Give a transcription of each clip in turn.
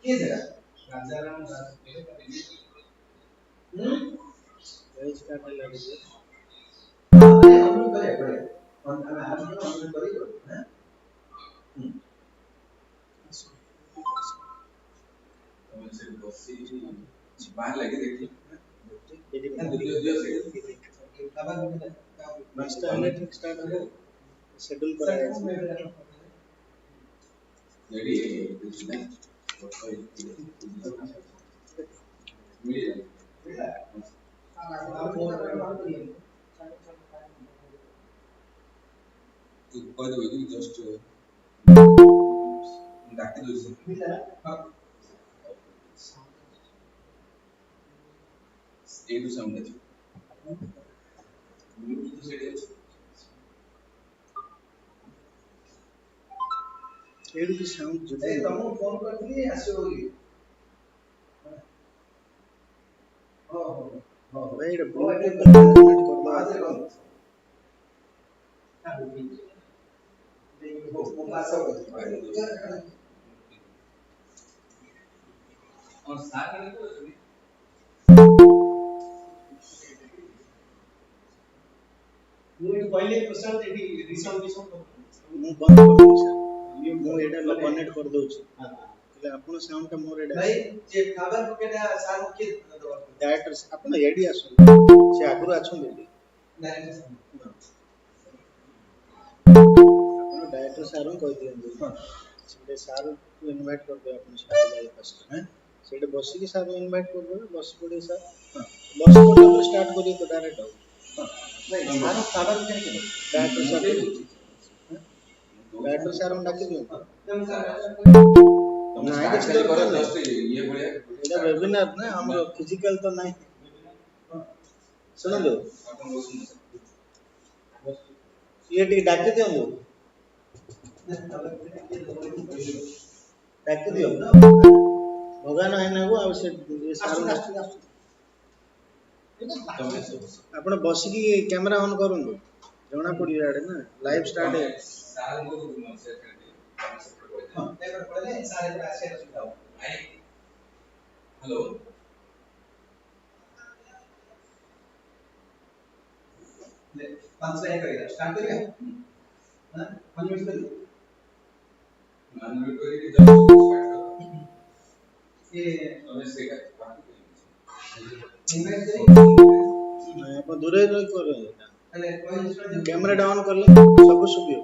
किए जरा राजाराम स्टार्ट लगे हम करे पड़े और हम आराम से करी हैं तो से बसी बाहर लगे देखिए मास्टर स्टार्ट हो शेड्यूल कराया रेडी जस्ट डाके स्टेट साउंड है ब्लूटूथ से एडू की साउंड जो है तुम फोन करथि आसो बोली हो भाई रे ब्लूटूथ कनेक्ट कर दो आज रो देखो वो पास हो और साथ में तो मुझे पहले प्रशांत एडी रिसाउंड मु बंद कर दूं सर ये मु एडा लो कनेक्ट कर दउ छी એટલે આપણો સાઉન્ડ કા મોર એડા ભાઈ જે ખબર પકેડા સારું કે ડાયરેક્ટર આપણો એડી આસો છે આગળ આછો બેલી આપણો ડાયરેક્ટર સારું કહી દિયંદુ એટલે સારું ઇન્વાઇટ કર દે આપણો સારું જાય ફર્સ્ટ હે सेट बसी के साथ इनवाइट कर दो बस पड़े सर हां बस पड़े तो स्टार्ट करिए तो डायरेक्ट हो हां नहीं मारो सागर के नहीं डायरेक्टर सर हम डाके दियो तुम स्टार्ट कर करो जस्ट ये बढ़िया एटा वेबिनार ना हम फिजिकल तो नहीं सुन लो अपन वो सुन ये डाके दियो डाके दियो भगाना है ना वो आवश्य ये सारू आपण बस की कैमरा ऑन करूँ जणा पड़ी यार ना लाइव स्टार्ट है सारे को सेट कर दे हां पेपर पढ़ले सारे को शेयर सुनाओ हेलो ले 5 से करेगा स्टार्ट करेगा हां 5 मिनट कर 9 मिनट करेंगे जब स्टार्ट ये समझ का इनवाइट करें मैं अपन दूर ही कर रहे हैं अरे कोई कैमरा डाउन कर ले सब सुबियो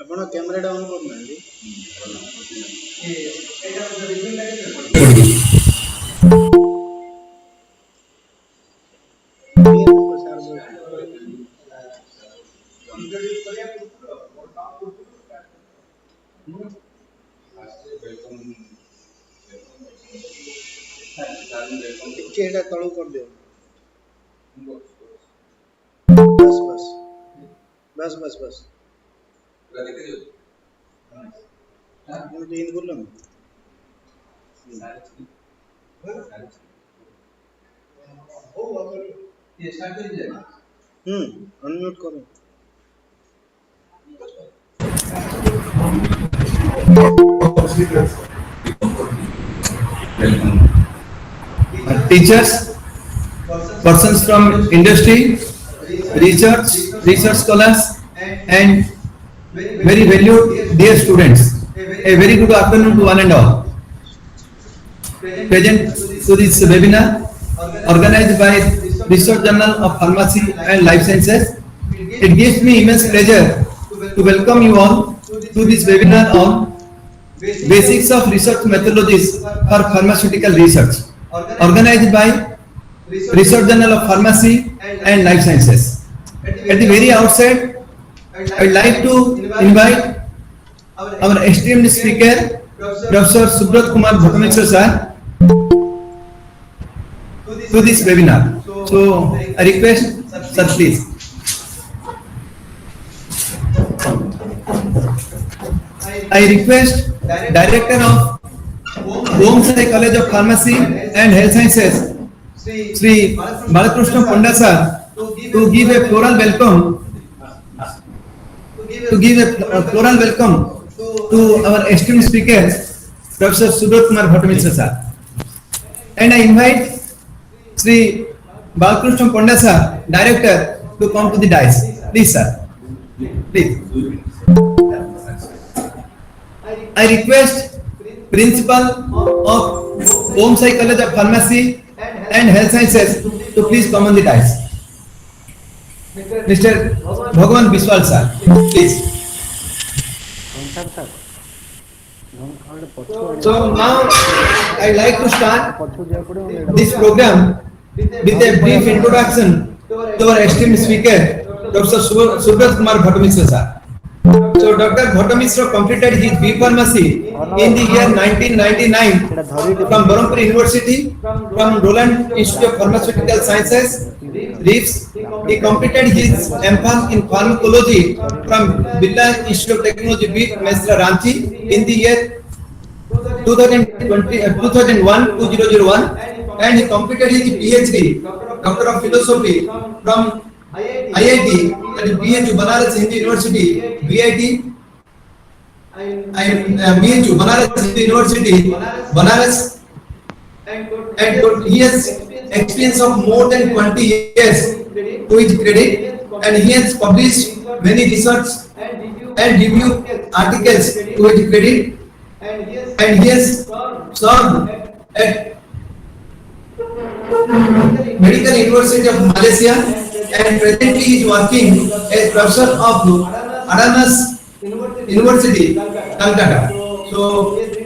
अपन कैमरा डाउन करना है ये एटा रिव्यू लगे केड़ा तळो कर दे बस बस बस बस बस देख दे हां मैं तो इन बोल रहा हूं ओ ये स्टार्ट कर दे अनम्यूट करो teachers, persons from industry, research scholars, and very valued dear students. A very good afternoon to one and all. Present to this webinar organized by Research Journal of Pharmacy and Life Sciences. It gives me immense pleasure to welcome you all to this webinar on Basics of Research Methodologies for Pharmaceutical Research, organized by Research Journal of Pharmacy and Life Sciences. At the very outset, I would like to invite our esteemed speaker, Professor Subrat Kumar Bhattamishra sir, to this webinar. So I request sir, please. I request Director of Home Sai College of Pharmacy and Health Sciences, Sri Balakrishna Panda sir, to give a floral welcome to give a floral welcome to our esteemed speaker, Professor Subrat Kumar Bhattamishra sir. And I invite Sri Balkrishna Ponda sir, Director, to come to the dais. Please, sir. Please. I request Principal of Om Sai College of Pharmacy and Health Sciences to please come on the dais. Mr. Bhagwan Biswal sir, please. So now I like to start this program with a brief introduction to our esteemed speaker, Dr. Subrat Kumar Bhattamishra sir. So Dr. Bhattamishra completed his B Pharmacy in the year 1999 from Berhampur University, from Roland Institute of Pharmaceutical Sciences, RIFS. He completed his MPharm in Pharmacology from Birla Institute of Technology, B Mesra, Ranchi in the year 2001, and he completed his PhD, Doctor of Philosophy from IIT, that is BHU Banaras Hindu University, BIT, and BHU Banaras Hindu University, Banaras, and he has experience of more than 20 years to his credit, and he has published many research and review articles to his credit, and he has served at Medical University of Malaysia, and presently he is working as professor of Adamas University, Calcutta. So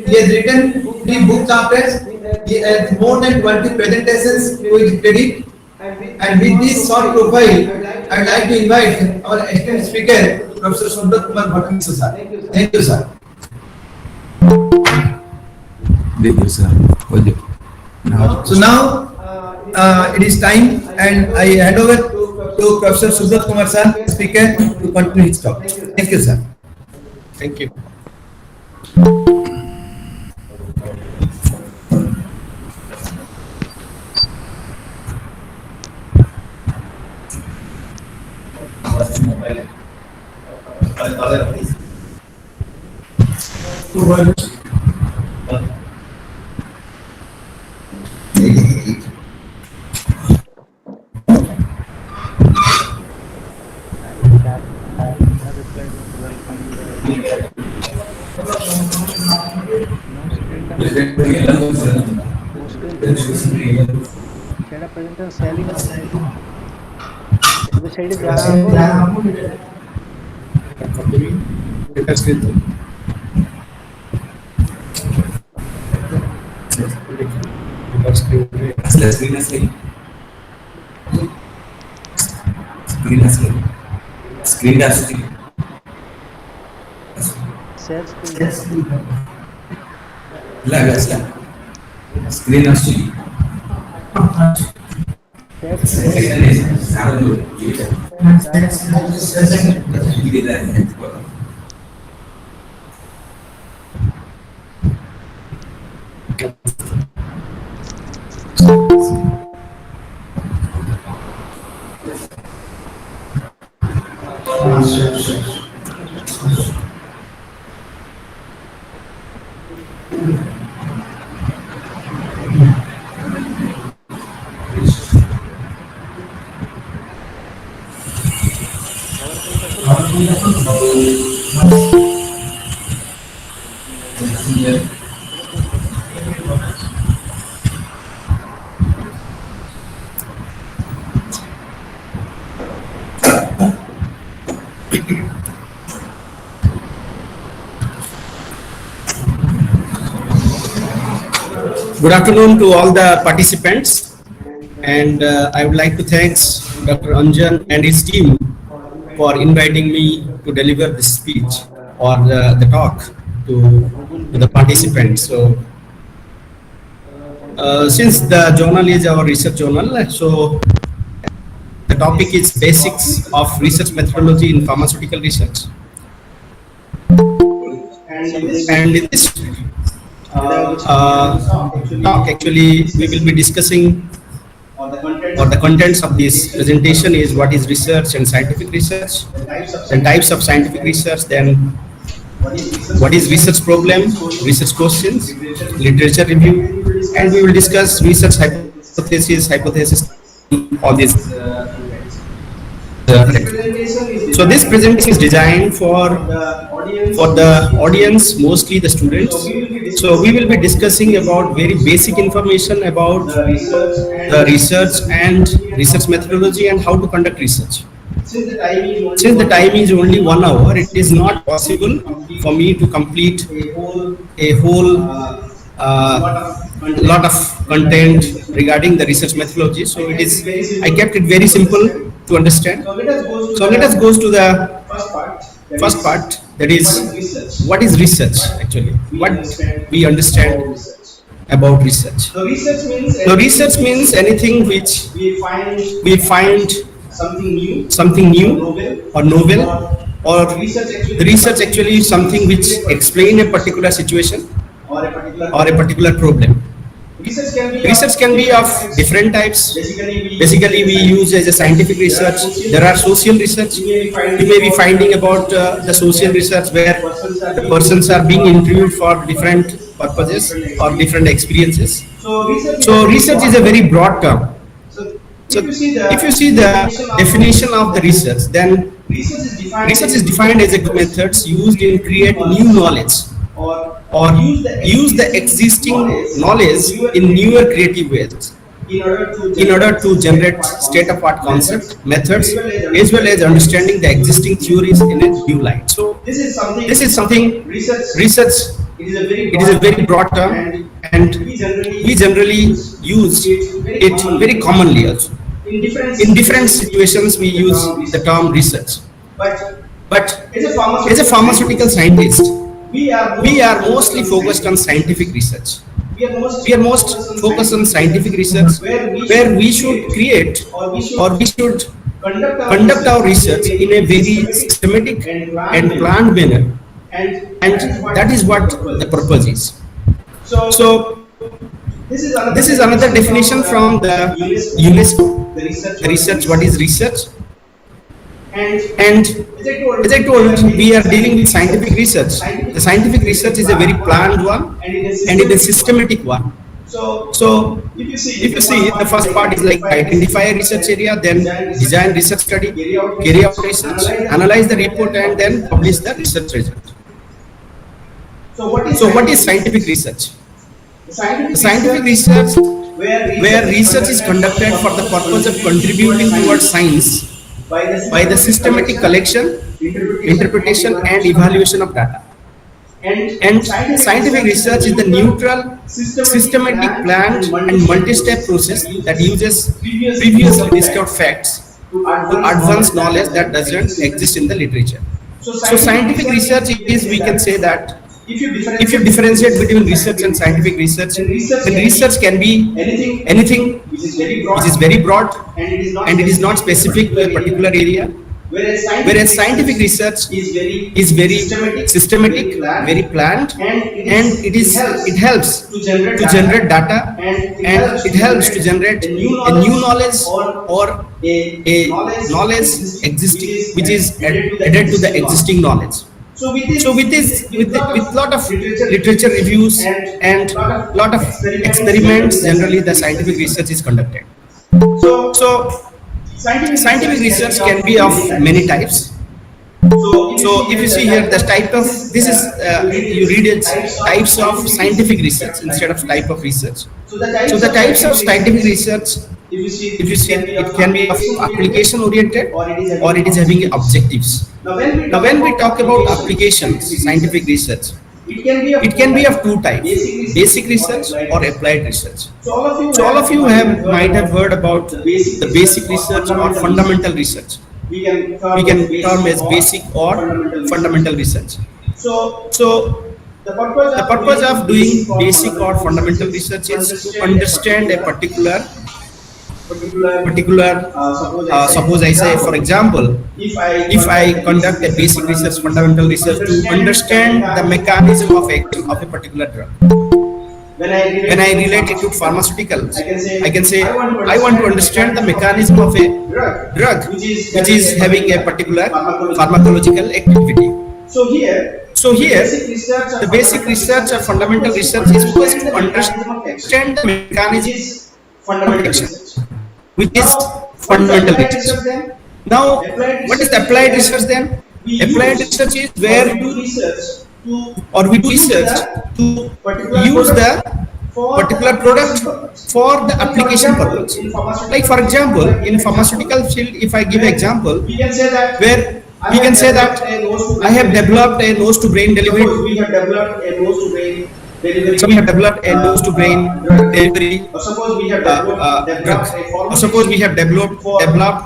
he has written 3 book chapters. He has more than 20 presentations to his credit. And with this short profile, I would like to invite our esteemed speaker, Professor Subrat Kumar Bhattamishra sir. Thank you, sir. Thank you, sir. So now it is time, and I hand over to Professor Subrat Kumar sir, speaker, to continue his talk. Thank you, sir. Thank you. ସେଇଟା presentation selling ଏବେ ସେଇଠି ଯାହା Screen sales Good afternoon to all the participants, and I would like to thank Dr. Anjan and his team for inviting me to deliver this speech or the talk to the participants. So, since the journal is our research journal, so the topic is basics of research methodology in pharmaceutical research. And in this talk, actually, we will be discussing or the contents of this presentation is what is research and scientific research, then types of scientific research, then what is research problem, research questions, literature review, and we will discuss research hypothesis, all these. So this presentation is designed for the audience, mostly the students. So we will be discussing about very basic information about the research and research methodology and how to conduct research. Since the time is only 1 hour, it is not possible for me to complete a whole lot of content regarding the research methodology. So I kept it very simple to understand. So let us go to the first part, that is what is research actually, what we understand about research. So research means anything which we find something new or novel, or the research actually is something which explain a particular situation or a particular problem. Research can be of different types. Basically, we use as a scientific research. There are social research. You may be finding about the social research where the persons are being interviewed for different purposes or different experiences. So research is a very broad term. So if you see the definition of the research, then research is defined as a methods used in create new knowledge or use the existing knowledge in newer creative ways in order to generate state-of-art concept methods as well as understanding the existing theories in a new light. So this is something research. It is a very broad term, and we generally use it very commonly also. In different situations, we use the term research. But as a pharmaceutical scientist, we are mostly focused on scientific research. We are most focused on scientific research, where we should create or we should conduct our research in a very systematic and planned manner, and that is what the purpose is. So this is another definition from the UNESCO. The research, what is research? And as I told, we are dealing with scientific research. The scientific research is a very planned one and it is a systematic one. So if you see, the first part is like identify a research area, then design research study, carry out research, analyze the report, and then publish the research result. So what is scientific research? The scientific research, where research is conducted for the purpose of contributing towards science by the systematic collection, interpretation, and evaluation of data. And scientific research is the neutral, systematic, planned, and multi-step process that uses previously discovered facts to advance knowledge that doesn't exist in the literature. So scientific research is, we can say that, if you differentiate between research and scientific research, then research can be anything which is very broad and it is not specific to a particular area, whereas scientific research is very systematic, very planned, and it helps to generate data, and it helps to generate a new knowledge or a knowledge existing which is added to the existing knowledge. So with lot of literature reviews and lot of experiments, generally the scientific research is conducted. So scientific research can be of many types. So if you see here, the type of this is you read it, types of scientific research instead of type of research. So the types of scientific research, if you see, it can be of application oriented or it is having objectives. Now when we talk about applications, scientific research, it can be of two types: basic research or applied research. So all of you might have heard about the basic research or fundamental research. We can term as basic or fundamental research. So the purpose of doing basic or fundamental research is to understand a particular suppose I say, for example, if I conduct a basic research, fundamental research, to understand the mechanism of action of a particular drug. when I relate it to pharmaceuticals, I can say I want to understand the mechanism of a drug which is having a particular pharmacological activity. So here, the basic research or fundamental research is first to understand the mechanism of action, which is fundamental research. Now, what is the applied research then? Applied research is where we do research to use the particular product for the application purpose. Like for example, in pharmaceutical field, if I give example, where we can say that I have developed a nose to brain delivery. So we have developed a nose to brain delivery drug. Or suppose we have developed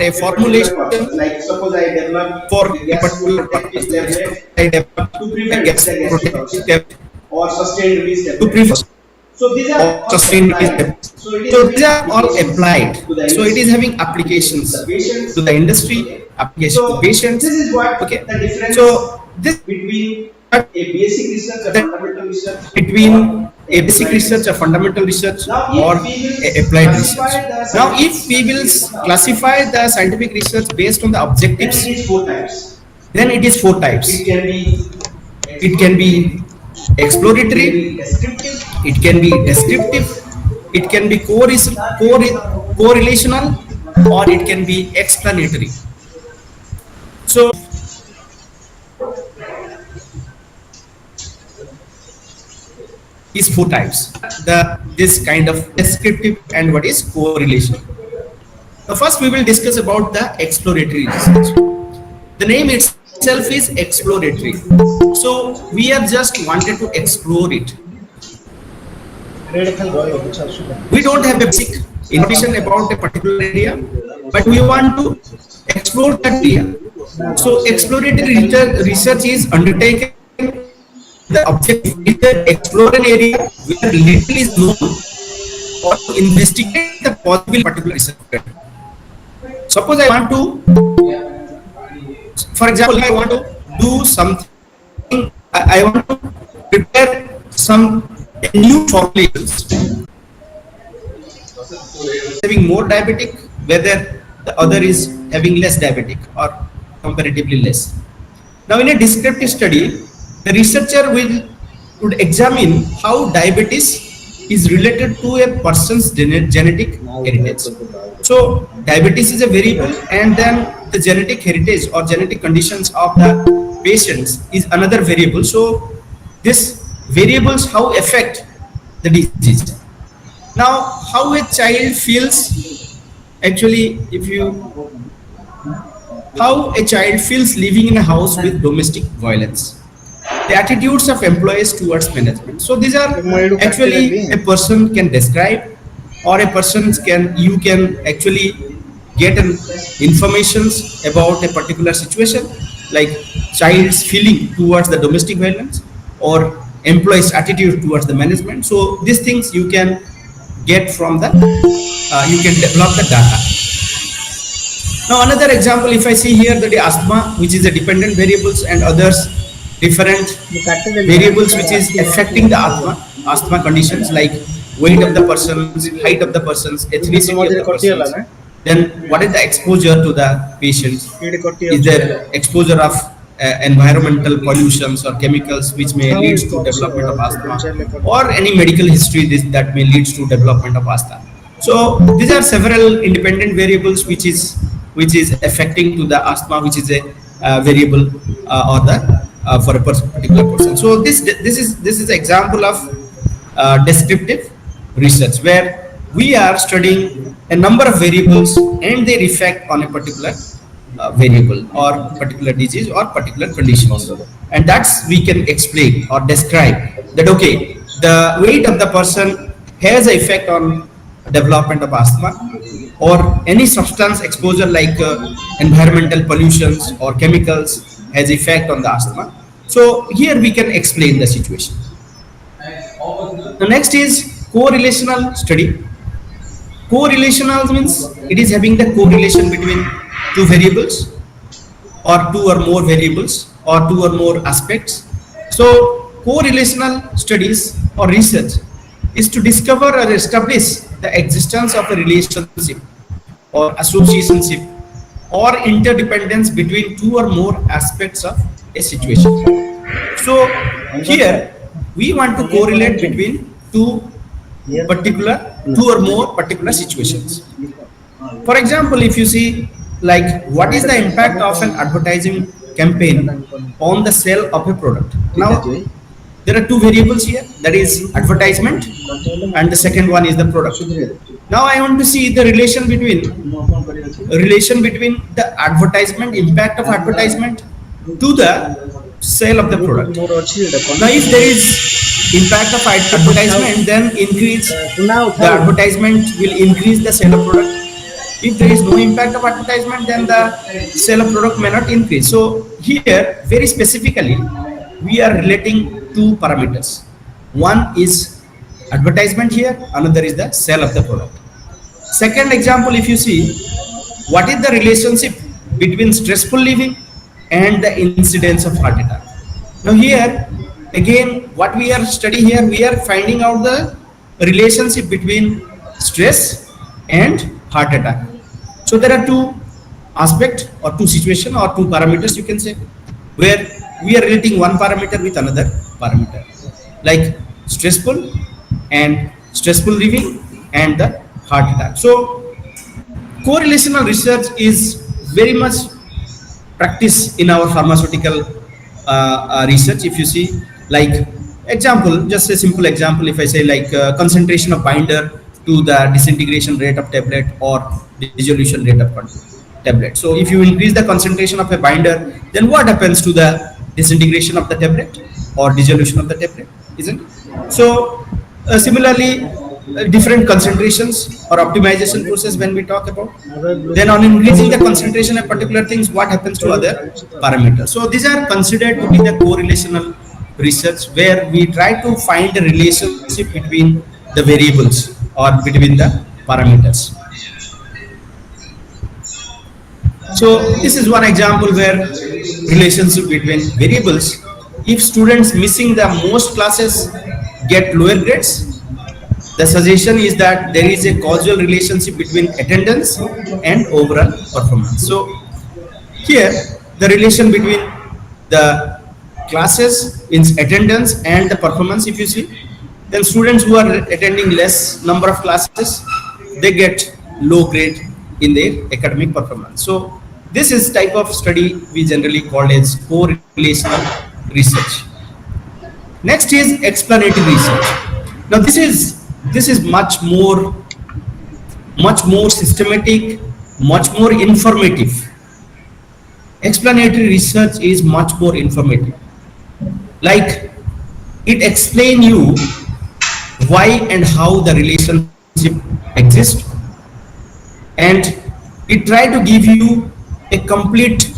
a formulation for a particular purpose. I developed a gas protective to prevent or sustain these. So these are all applied. So it is having applications to the industry, application to patients. Okay. So this between a basic research, a fundamental research, or applied research. Now, if we will classify the scientific research based on the objectives, then it is four types. It can be exploratory, it can be descriptive, it can be correlational, or it can be explanatory. So is four types. This kind of descriptive and what is correlation. Now first we will discuss about the exploratory research. The name itself is exploratory. So we have just wanted to explore it. We don't have a basic information about a particular area, but we want to explore that area. So exploratory research is undertaken. The objective is to explore an area where little is known or to investigate the possible particular research. Suppose I want to, for example, I want to do something, I want to prepare some new formulations. Having more diabetic, whether the other is having less diabetic or comparatively less. Now in a descriptive study, the researcher would examine how diabetes is related to a person's genetic heritage. So diabetes is a variable, and then the genetic heritage or genetic conditions of the patients is another variable. So these variables how affect the disease. Now how a child feels, actually how a child feels living in a house with domestic violence. The attitudes of employees towards management. So these are actually a person can describe, or a person you can actually get an informations about a particular situation, like child's feeling towards the domestic violence or employees' attitude towards the management. So these things you can get from the you can develop the data. Now another example, if I see here that the asthma, which is a dependent variables, and others different variables which is affecting the asthma conditions, like weight of the persons, height of the persons, ethnicity of the persons. Then what is the exposure to the patients? Is there exposure of environmental pollutions or chemicals which may lead to development of asthma, or any medical history that may lead to development of asthma. So these are several independent variables which is affecting to the asthma, which is a variable or the for a particular person. So this is an example of descriptive research, where we are studying a number of variables and their effect on a particular variable or particular disease or particular conditions, and that's we can explain or describe that okay, the weight of the person has an effect on development of asthma, or any substance exposure like environmental pollutions or chemicals has effect on the asthma. So here we can explain the situation. The next is correlational study. Correlational means it is having the correlation between two variables or two or more variables or two or more aspects. So correlational studies or research is to discover or establish the existence of a relationship or associationship or interdependence between two or more aspects of a situation. So here we want to correlate between two or more particular situations. For example, if you see like what is the impact of an advertising campaign on the sale of a product. Now there are two variables here, that is advertisement and the second one is the product. Now I want to see the relation between the advertisement, impact of advertisement to the sale of the product. Now if there is impact of advertisement, then increase the advertisement will increase the sale of product. If there is no impact of advertisement, then the sale of product may not increase. So here very specifically we are relating two parameters. One is advertisement here, another is the sale of the product. Second example, if you see, what is the relationship between stressful living and the incidence of heart attack? Now here, again, what we are studying here, we are finding out the relationship between stress and heart attack. So there are two aspects or two situations or two parameters you can say, where we are relating one parameter with another parameter, like stressful living and the heart attack. So correlational research is very much practiced in our pharmaceutical research. If you see, like example, just a simple example, if I say like concentration of binder to the disintegration rate of tablet or dissolution rate of tablet. So if you increase the concentration of a binder, then what happens to the disintegration of the tablet or dissolution of the tablet, isn't it? So similarly, different concentrations or optimization process when we talk about, then on increasing the concentration of particular things, what happens to other parameters. So these are considered to be the correlational research, where we try to find a relationship between the variables or between the parameters. So this is one example where relationship between variables. If students missing the most classes get lower grades, the suggestion is that there is a causal relationship between attendance and overall performance. So here the relation between the classes in attendance and the performance, if you see, then students who are attending less number of classes, they get low grade in their academic performance. So this is type of study we generally call as correlational research. Next is explanatory research. Now this is much more systematic, much more informative. Explanatory research is much more informative. Like it explains you why and how the relationship exists, and it try to give you a complete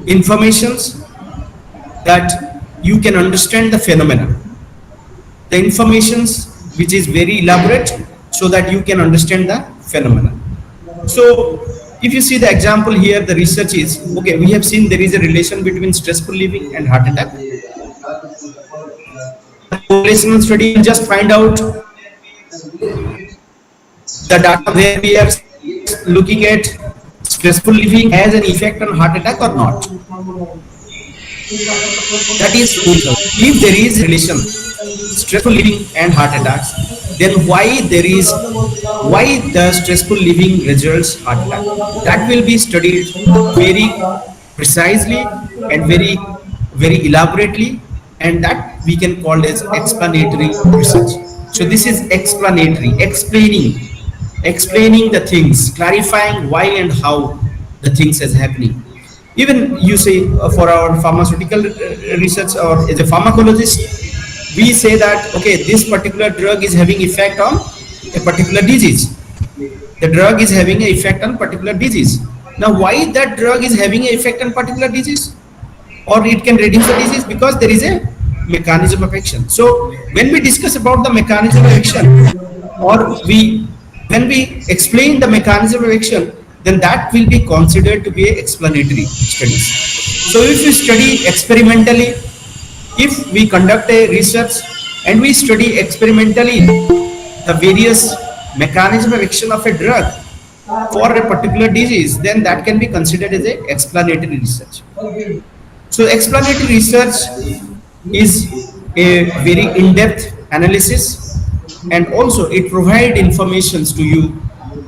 informations that you can understand the phenomena. The informations which is very elaborate so that you can understand the phenomena. So if you see the example here, the research is, okay, we have seen there is a relation between stressful living and heart attack. Correlational study will just find out the data where we are looking at stressful living has an effect on heart attack or not. That is, if there is relation stressful living and heart attacks, then why the stressful living results heart attack? That will be studied very precisely and very elaborately, and that we can call as explanatory research. So this is explanatory, explaining the things, clarifying why and how the things is happening. Even you say for our pharmaceutical research, or as a pharmacologist, we say that okay, this particular drug is having effect on a particular disease. The drug is having an effect on particular disease. Now why that drug is having an effect on particular disease, or it can reduce the disease? Because there is a mechanism of action. So when we discuss about the mechanism of action, or when we explain the mechanism of action, then that will be considered to be explanatory studies. So if you study experimentally, if we conduct a research and we study experimentally the various mechanism of action of a drug for a particular disease, then that can be considered as a explanatory research. So explanatory research is a very in-depth analysis, and also it provides informations to you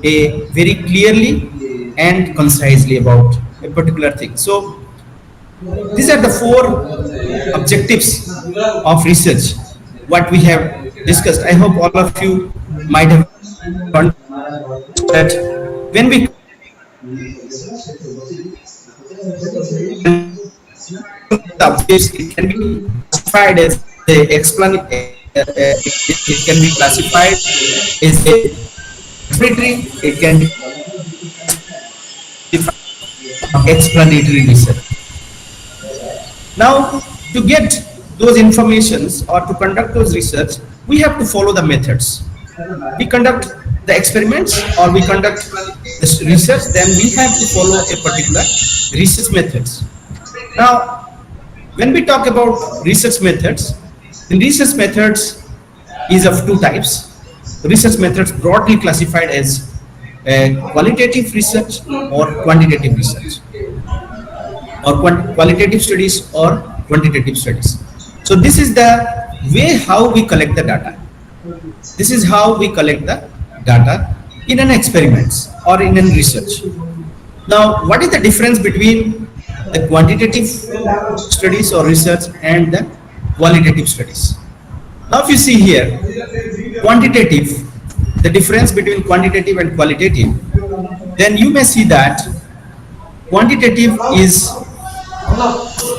a very clearly and concisely about a particular thing. So these are the four objectives of research what we have discussed. I hope all of you might have understood that when we the objectives, it can be classified as a it can be classified as a explanatory, it can be explanatory research. Now, to get those informations or to conduct those research, we have to follow the methods. We conduct the experiments or we conduct this research, then we have to follow a particular research methods. Now, when we talk about research methods, the research methods is of two types. Research methods broadly classified as qualitative research or quantitative research, or qualitative studies or quantitative studies. So this is the way how we collect the data. This is how we collect the data in an experiments or in a research. Now, what is the difference between the quantitative studies or research and the qualitative studies? Now, if you see here, quantitative, the difference between quantitative and qualitative, then you may see that quantitative is,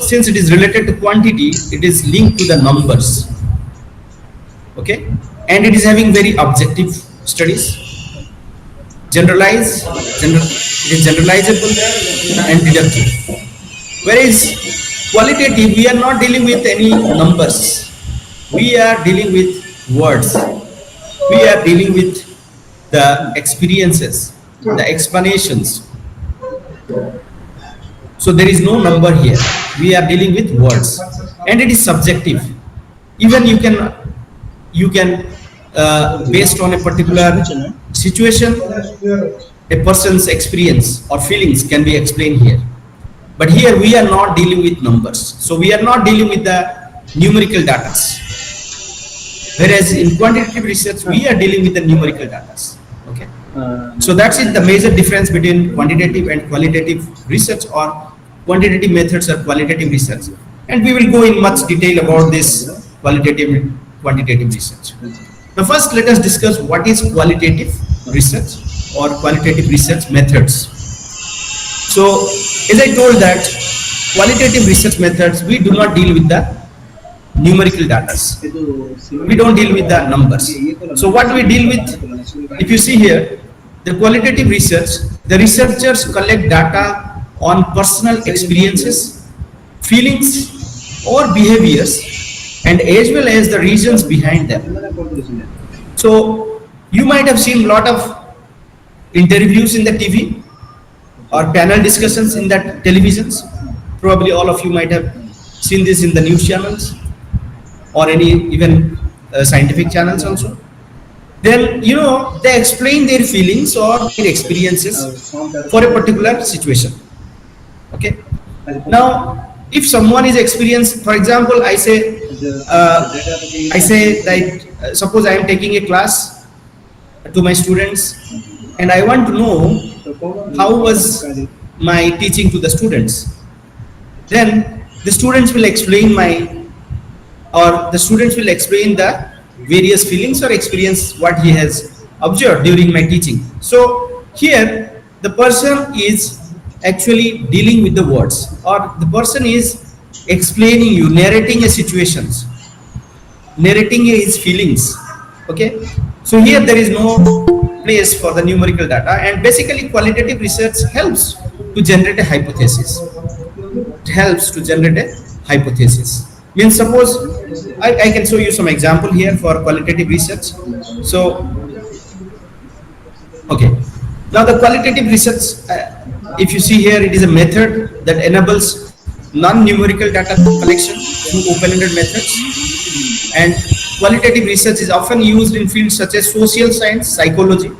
since it is related to quantity, it is linked to the numbers, okay, and it is having very objective studies, it is generalizable and deductive. Whereas qualitative, we are not dealing with any numbers, we are dealing with words, we are dealing with the experiences, the explanations. So there is no number here, we are dealing with words, and it is subjective. Even you can based on a particular situation, a person's experience or feelings can be explained here. But here we are not dealing with numbers, so we are not dealing with the numerical data. Whereas in quantitative research, we are dealing with the numerical data. Okay, so that's it. The major difference between quantitative and qualitative research, or quantitative methods or qualitative research. And we will go in much detail about this qualitative and quantitative research. Now, first, let us discuss what is qualitative research or qualitative research methods. So, as I told that qualitative research methods, we do not deal with the numerical data. We don't deal with the numbers. So what we deal with, if you see here, the qualitative research, the researchers collect data on personal experiences, feelings or behaviors, and as well as the reasons behind them. So you might have seen a lot of interviews in the TV or panel discussions in the televisions. Probably all of you might have seen this in the news channels or any even scientific channels also. Then they explain their feelings or their experiences for a particular situation. Okay. Now, if someone is experienced, for example, I say that suppose I am taking a class to my students, and I want to know how was my teaching to the students. Then the students will explain the various feelings or experience what he has observed during my teaching. So here the person is actually dealing with the words, or the person is explaining you, narrating a situations, narrating his feelings. Okay, so here there is no place for the numerical data, and basically qualitative research helps to generate a hypothesis. It helps to generate a hypothesis. Means suppose I can show you some example here for qualitative research. So okay, now the qualitative research, if you see here, it is a method that enables non-numerical data collection through open-ended methods, and qualitative research is often used in fields such as social science, psychology,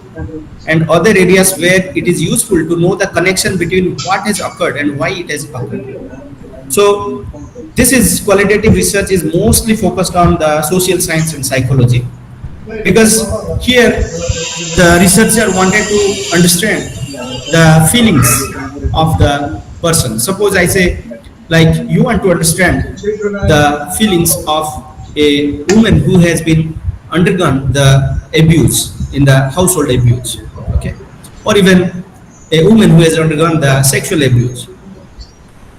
and other areas where it is useful to know the connection between what has occurred and why it has occurred. So this is qualitative research is mostly focused on the social science and psychology, because here the researcher wanted to understand the feelings of the person. Suppose I say, like, you want to understand the feelings of a woman who has been undergone the abuse in the household abuse, okay, or even a woman who has undergone the sexual abuse.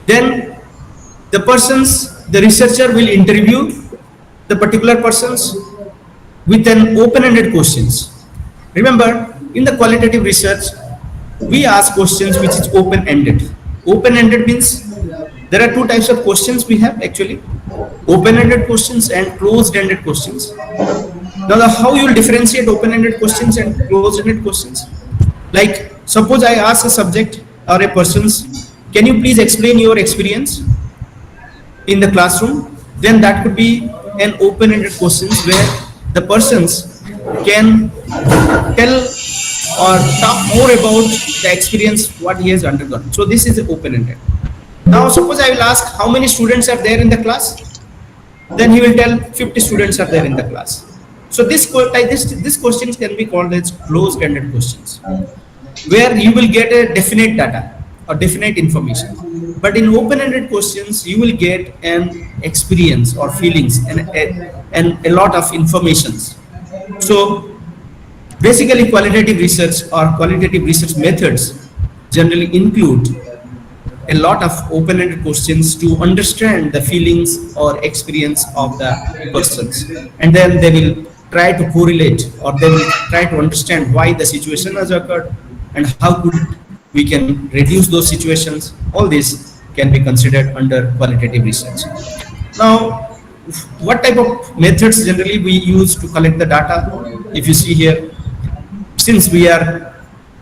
Then the researcher will interview the particular persons with an open-ended questions. Remember, in the qualitative research, we ask questions which is open-ended. Open-ended means there are two types of questions we have actually: open-ended questions and closed-ended questions. Now, how you will differentiate open-ended questions and closed-ended questions? Like, suppose I ask a subject or a person's, can you please explain your experience in the classroom? Then that could be an open-ended questions where the persons can tell or talk more about the experience what he has undergone. So this is open-ended. Now suppose I will ask how many students are there in the class, then he will tell 50 students are there in the class. So this questions can be called as closed-ended questions, where you will get a definite data or definite information. But in open-ended questions, you will get an experience or feelings and a lot of informations. So basically, qualitative research or qualitative research methods generally include a lot of open-ended questions to understand the feelings or experience of the persons, and then they will try to correlate or they will try to understand why the situation has occurred and how could we can reduce those situations. All this can be considered under qualitative research. Now, what type of methods generally we use to collect the data? If you see here, since we are,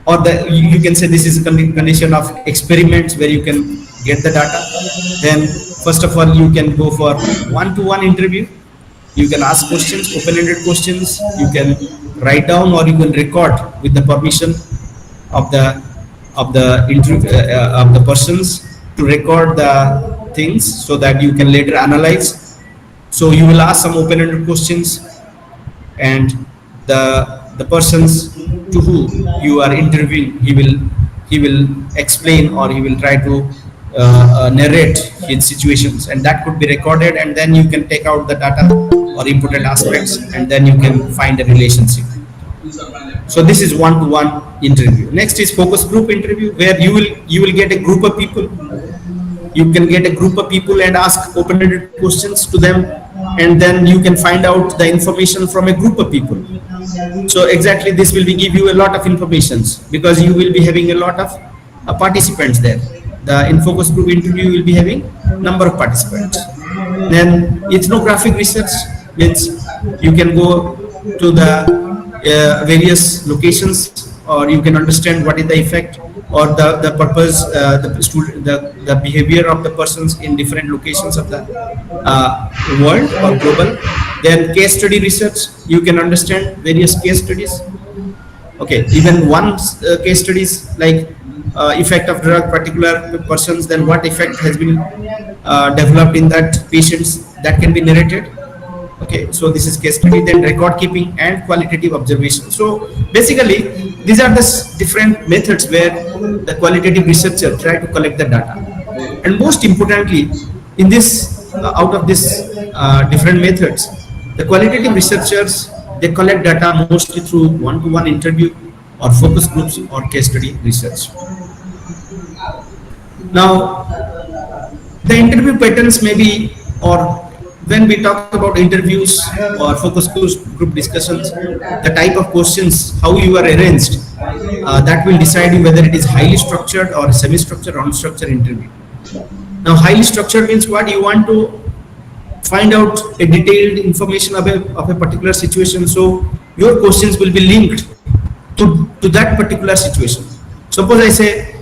or you can say this is a condition of experiments where you can get the data, then first of all you can go for one-to-one interview. You can ask questions, open-ended questions. You can write down or you can record with the permission of the persons to record the things so that you can later analyze. So you will ask some open-ended questions, and the persons to who you are interviewing, he will explain or he will try to narrate his situations, and that could be recorded, and then you can take out the data or important aspects, and then you can find a relationship. So this is one-to-one interview. Next is focus group interview, where you will get a group of people. You can get a group of people and ask open-ended questions to them, and then you can find out the information from a group of people. So exactly this will give you a lot of informations, because you will be having a lot of participants there. In focus group interview will be having number of participants. Then ethnographic research means you can go to the various locations, or you can understand what is the effect or the purpose, the behavior of the persons in different locations of the world or global. Then case study research, you can understand various case studies. Okay, even one case studies like effect of drug particular persons, then what effect has been developed in that patients, that can be narrated. Okay, so this is case study. Then record keeping and qualitative observation. So basically these are the different methods where the qualitative researcher try to collect the data. And most importantly, in this out of this different methods, the qualitative researchers, they collect data mostly through one-to-one interview or focus groups or case study research. Now, the interview patterns may be, or when we talk about interviews or focus group discussions, the type of questions, how you are arranged, that will decide you whether it is highly structured or semi-structured or unstructured interview. Now, highly structured means what? You want to find out a detailed information of a particular situation, so your questions will be linked to that particular situation. Suppose I say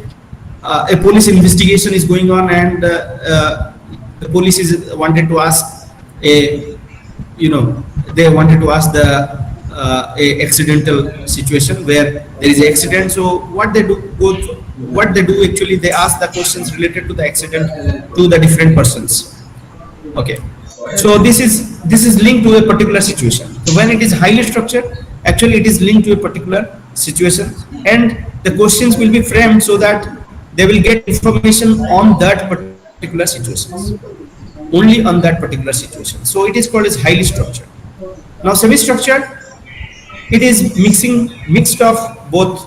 a police investigation is going on, and the police is wanted to ask they wanted to ask the a accidental situation where there is an accident. So what they do, what they do actually, they ask the questions related to the accident to the different persons. Okay, so this is linked to a particular situation. So when it is highly structured, actually it is linked to a particular situation, and the questions will be framed so that they will get information on that particular situations, only on that particular situation. So it is called as highly structured. Now semi-structured, it is mixed of both,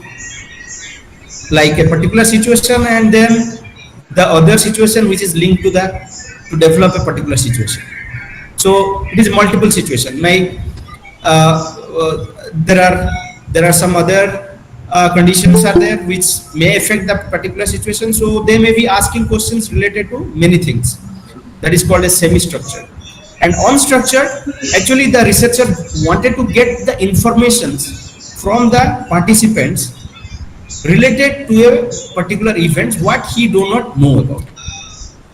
like a particular situation and then the other situation which is linked to that to develop a particular situation. So it is multiple situation. Like there are some other conditions are there which may affect the particular situation. So they may be asking questions related to many things. That is called a semi-structured. And unstructured, actually the researcher wanted to get the informations from the participants related to a particular event what he do not know about.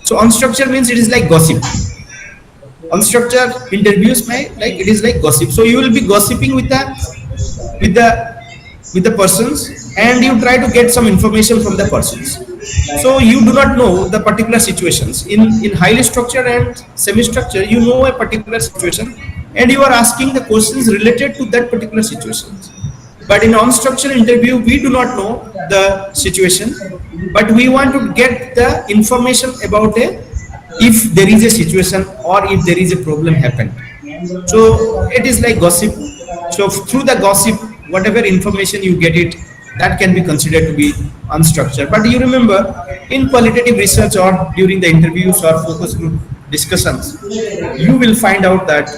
So unstructured means it is like gossip. Unstructured interviews may like it is like gossip. So you will be gossiping with with the the persons, and you try to get some information from the persons. So you do not know the particular situations. In highly structured and semi-structured, you know a particular situation, and you are asking the questions related to that particular situation. But in unstructured interview, we do not know the situation, but we want to get the information about if there is a situation or if there is a problem happened. So it is like gossip. So through the gossip, whatever information you get it, that can be considered to be unstructured. But you remember, in qualitative research or during the interviews or focus group discussions, you will find out that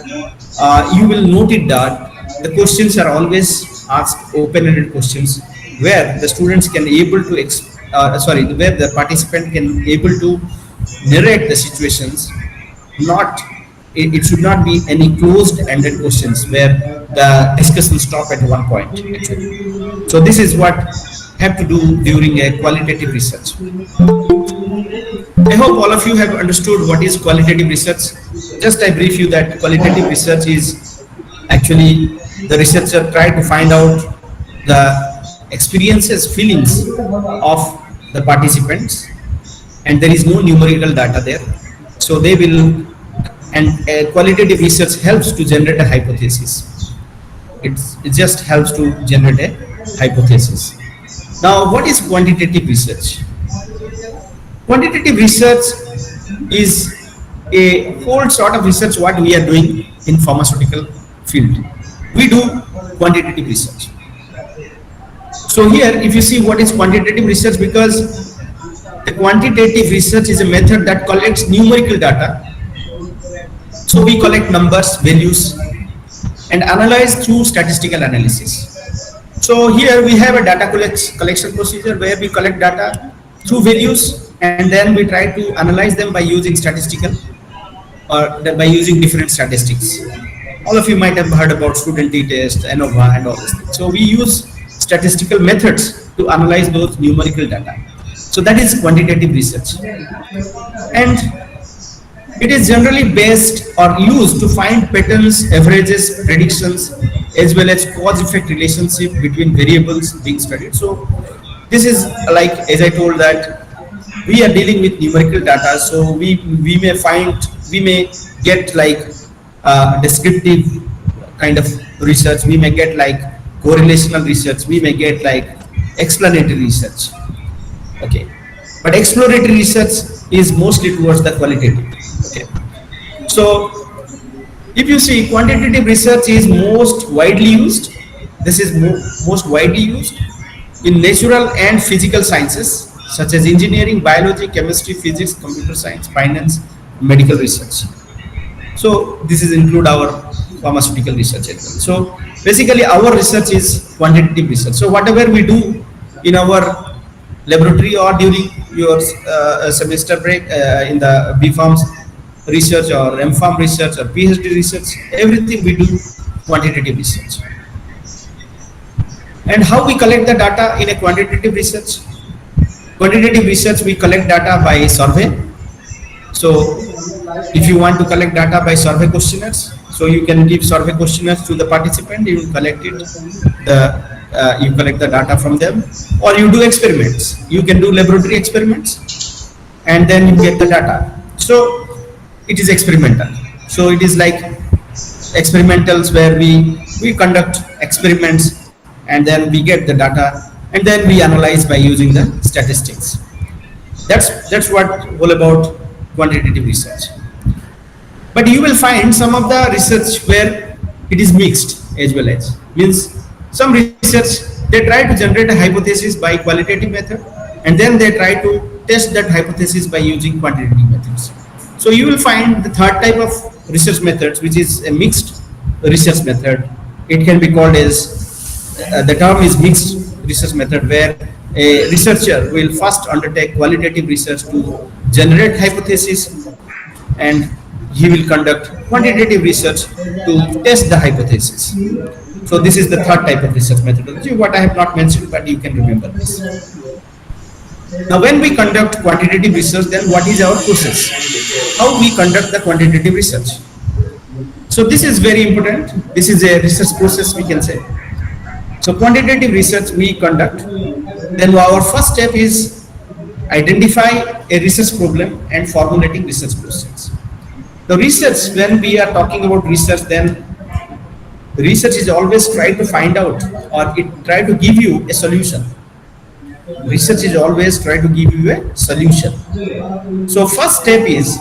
you will note it that the questions are always asked open-ended questions where the students can able to where the participant can able to narrate the situations. Not it should not be any closed-ended questions where the discussion stop at one point actually. So this is what have to do during a qualitative research. I hope all of you have understood what is qualitative research. Just I brief you that qualitative research is actually the researcher try to find out the experiences, feelings of the participants, and there is no numerical data there. So they will, and qualitative research helps to generate a hypothesis. It just helps to generate a hypothesis. Now, what is quantitative research? Quantitative research is a whole sort of research what we are doing in pharmaceutical field. We do quantitative research. So here, if you see what is quantitative research, because the quantitative research is a method that collects numerical data. So we collect numbers, values, and analyze through statistical analysis. So here we have a data collection procedure where we collect data through values, and then we try to analyze them by using statistical or by using different statistics. All of you might have heard about student t-test, ANOVA, and all this thing. So we use statistical methods to analyze those numerical data. So that is quantitative research. And it is generally based or used to find patterns, averages, predictions, as well as cause-effect relationship between variables being studied. So this is like, as I told that, we are dealing with numerical data. So we may get like descriptive kind of research. We may get like correlational research. We may get like explanatory research. Okay, but exploratory research is mostly towards the qualitative. Okay, so if you see, quantitative research is most widely used. This is most widely used in natural and physical sciences such as engineering, biology, chemistry, physics, computer science, finance, medical research. So this is include our pharmaceutical research as well. So basically our research is quantitative research. So whatever we do in our laboratory or during your semester break in the B.Pharm's research or M.Pharm research or PhD research, everything we do quantitative research. And how we collect the data in a quantitative research? Quantitative research, we collect data by survey. So if you want to collect data by survey questionnaires, So you can give survey questionnaires to the participant. You will collect it. You collect the data from them, or you do experiments. You can do laboratory experiments, and then you get the data. So it is experimental. So it is like experimentals where we conduct experiments, and then we get the data, and then we analyze by using the statistics. That's what all about quantitative research. But you will find some of the research where it is mixed as well, as means some research they try to generate a hypothesis by qualitative method, and then they try to test that hypothesis by using quantitative methods. So you will find the third type of research methods, which is a mixed research method. It can be called as the term is mixed research method, where a researcher will first undertake qualitative research to generate hypothesis, and he will conduct quantitative research to test the hypothesis. So this is the third type of research methodology, what I have not mentioned, but you can remember this. Now when we conduct quantitative research, then what is our process? How we conduct the quantitative research? So this is very important. This is a research process, we can say. So quantitative research we conduct, then our first step is identify a research problem and formulating research questions. The research, when we are talking about research, then research is always try to find out, or it try to give you a solution. Research is always try to give you a solution. So first step is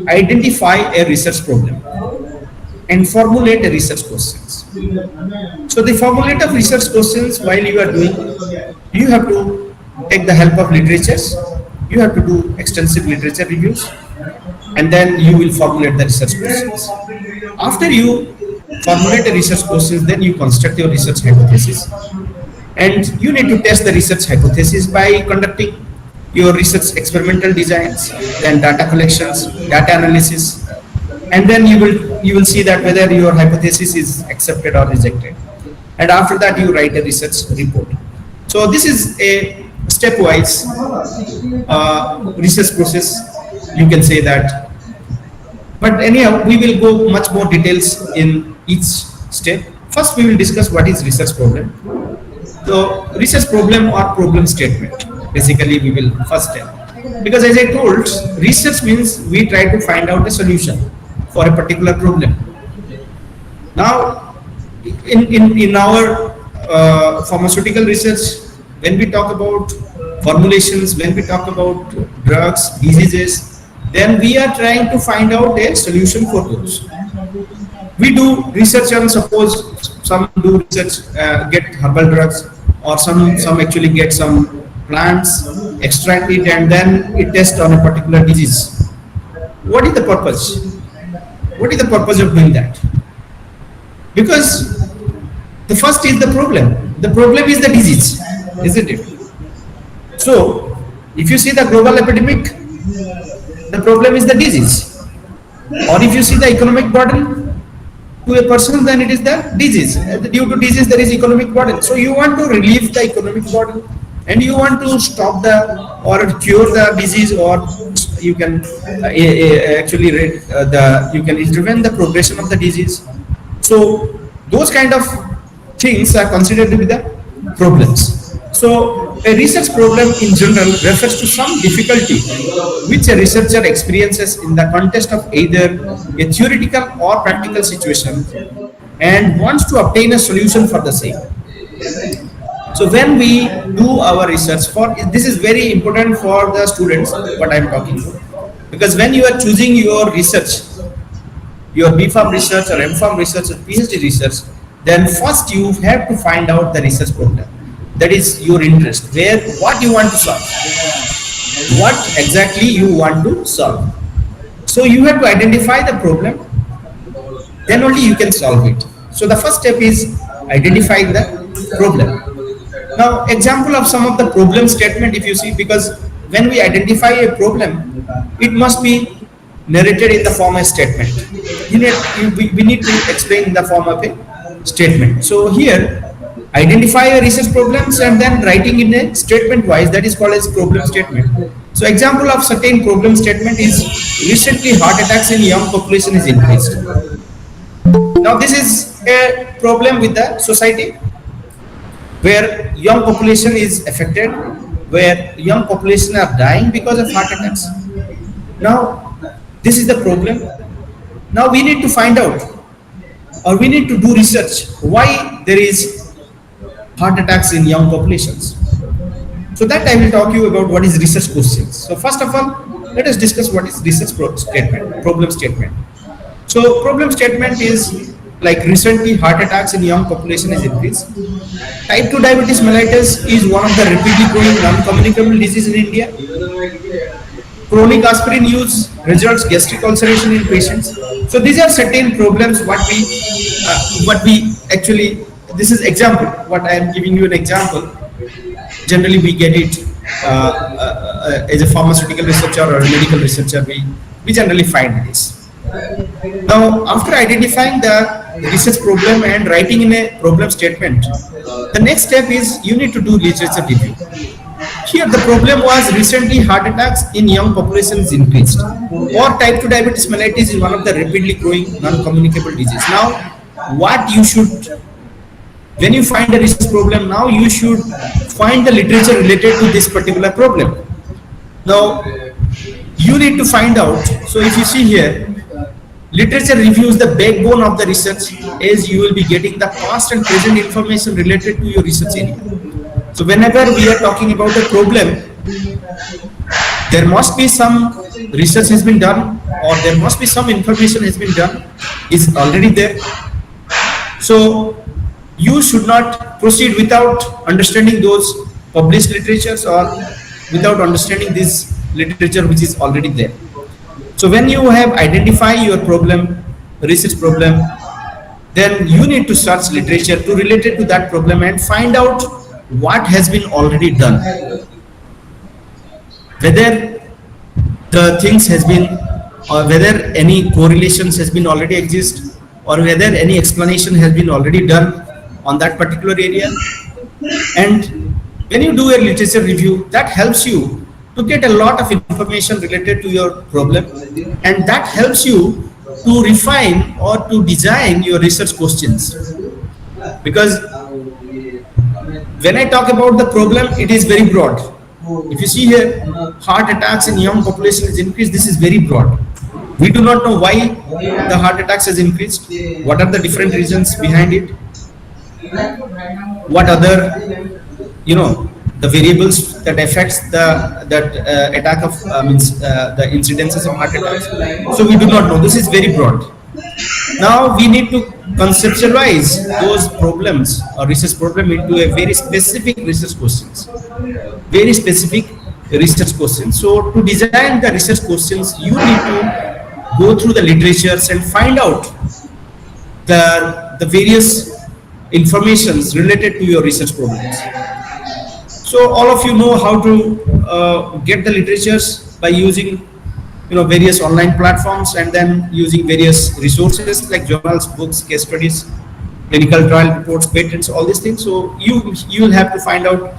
identify a research problem and formulate a research questions. So the formulate of research questions, while you are doing, you have to take the help of literatures. You have to do extensive literature reviews, and then you will formulate the research questions. After you formulate a research questions, then you construct your research hypothesis, and you need to test the research hypothesis by conducting your research experimental designs, then data collections, data analysis, and then you will see that whether your hypothesis is accepted or rejected, and after that you write a research report. So this is a stepwise research process, you can say that. But anyhow, we will go much more details in each step. First we will discuss what is research problem. So research problem or problem statement, basically we will first tell. Because as I told, research means we try to find out a solution for a particular problem. Now in our pharmaceutical research, when we talk about formulations, when we talk about drugs, diseases, then we are trying to find out a solution for those. We do research on, suppose some do research, get herbal drugs, or some actually get some plants, extract it, and then it tests on a particular disease. What is the purpose? What is the purpose of doing that? Because the first is the problem. The problem is the disease, isn't it? So if you see the global epidemic, the problem is the disease. Or if you see the economic burden to a person, then it is the disease. Due to disease, there is economic burden. So you want to relieve the economic burden, and you want to stop the or cure the disease, or you can actually you can intervene the progression of the disease. So those kind of things are considered to be the problems. So a research problem in general refers to some difficulty which a researcher experiences in the context of either a theoretical or practical situation and wants to obtain a solution for the same. So when we do our research, for this is very important for the students what I am talking about, because when you are choosing your research, your B.Pharm research or M.Pharm research or PhD research, then first you have to find out the research problem. That is your interest, where what you want to solve, what exactly you want to solve. So you have to identify the problem, then only you can solve it. So the first step is identifying the problem. Now example of some of the problem statement, if you see, because when we identify a problem, it must be narrated in the form of a statement. We need to explain in the form of a statement. So here, identify a research problems and then writing in a statement wise, that is called as problem statement. So example of certain problem statement is, recently heart attacks in young population is increased. Now this is a problem with the society where young population is affected, where young population are dying because of heart attacks. Now this is the problem. Now we need to find out, or we need to do research why there is heart attacks in young populations. So that I will talk you about what is research questions. So first of all, let us discuss what is research statement, problem statement. So problem statement is like recently heart attacks in young population has increased. Type 2 diabetes mellitus is one of the rapidly growing non-communicable disease in India. Chronic aspirin use results gastric ulceration in patients. So these are certain problems what we actually, this is example, what I am giving you an example. Generally we get it as a pharmaceutical researcher or a medical researcher, we generally find this. Now, after identifying the research problem and writing in a problem statement, the next step is you need to do literature review. Here the problem was recently heart attacks in young populations increased, or type 2 diabetes mellitus is one of the rapidly growing non-communicable disease. Now, what you should, when you find a research problem, now you should find the literature related to this particular problem. Now, you need to find out, so if you see here, literature review is the backbone of the research, as you will be getting the past and present information related to your research area. So whenever we are talking about a problem, there must be some research has been done, or there must be some information has been done, is already there. So you should not proceed without understanding those published literatures or without understanding this literature which is already there. So when you have identified your problem, research problem, then you need to search literature to relate it to that problem and find out what has been already done. Whether the things has been, or whether any correlations has been already exist, or whether any explanation has been already done on that particular area. And when you do a literature review, that helps you to get a lot of information related to your problem, and that helps you to refine or to design your research questions. Because when I talk about the problem, it is very broad. If you see here, heart attacks in young population is increased, this is very broad. We do not know why the heart attacks has increased, what are the different reasons behind it, what other, the variables that affects the attack of the incidences of heart attacks. So we do not know. This is very broad. Now we need to conceptualize those problems or research problem into a very specific research questions. Very specific research questions. So to design the research questions, you need to go through the literatures and find out the various informations related to your research problems. So all of you know how to get the literatures by using various online platforms, and then using various resources like journals, books, case studies, clinical trial reports, patents, all these things. So you will have to find out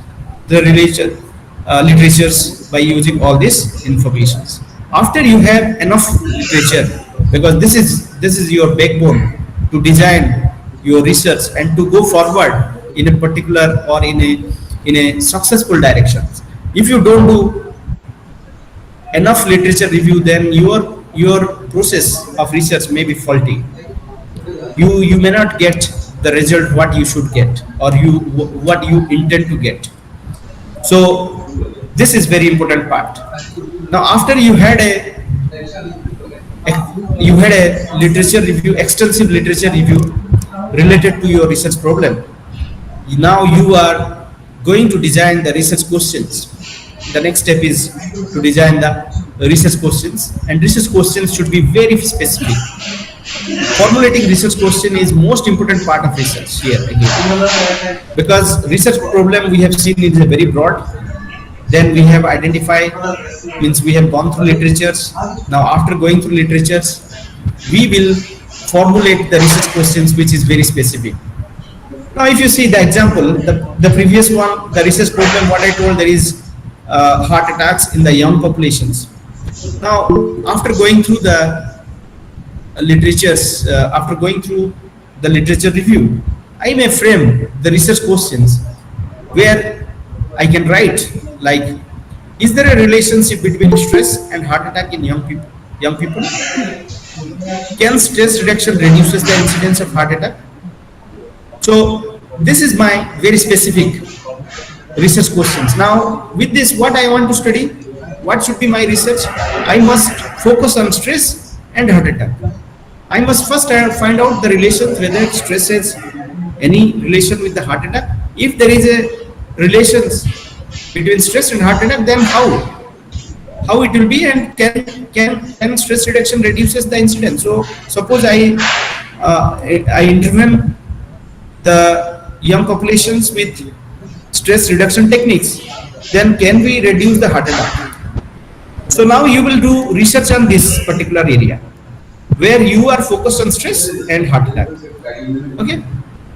the literatures by using all these informations. After you have enough literature, because this is your backbone to design your research and to go forward in a particular or in a successful direction. If you don't do enough literature review, then your process of research may be faulty. You may not get the result what you should get, or what you intend to get. So this is very important part. Now after you had a literature review, extensive literature review related to your research problem, now you are going to design the research questions. The next step is to design the research questions, and research questions should be very specific. Formulating research question is most important part of research here again, because research problem we have seen is a very broad. Then we have identified, means we have gone through literatures. Now after going through literatures, we will formulate the research questions which is very specific. Now if you see the example, the previous one, the research problem, what I told, there is heart attacks in the young populations. Now after going through the literatures, after going through the literature review, I may frame the research questions where I can write like, is there a relationship between stress and heart attack in young people? Young people? Can stress reduction reduces the incidence of heart attack? So this is my very specific research questions. Now with this, what I want to study, what should be my research? I must focus on stress and heart attack. I must first find out the relations, whether stress has any relation with the heart attack. If there is a relations between stress and heart attack, then how it will be, and can stress reduction reduces the incidence. So suppose I intervene the young populations with stress reduction techniques, then can we reduce the heart attack? So now you will do research on this particular area where you are focused on stress and heart attack. Okay,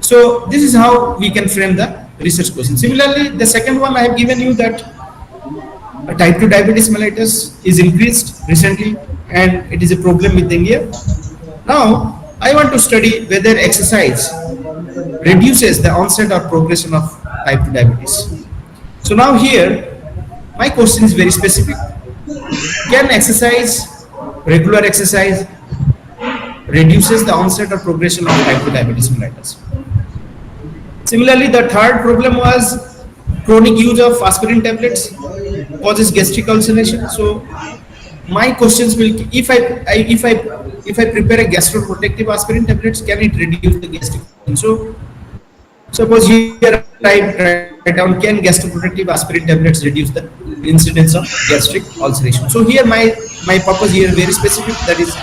so this is how we can frame the research question. Similarly, the second one I have given you, that type 2 diabetes mellitus is increased recently and it is a problem with India. Now I want to study whether exercise reduces the onset or progression of type 2 diabetes. So now here my question is very specific. Can exercise, regular exercise, reduces the onset or progression of type 2 diabetes mellitus? Similarly, the third problem was chronic use of aspirin tablets causes gastric ulceration. So my questions will, if I prepare a gastroprotective aspirin tablets, can it reduce the gastric? So suppose here I write down, can gastroprotective aspirin tablets reduce the incidence of gastric ulceration? So here my purpose here very specific, that is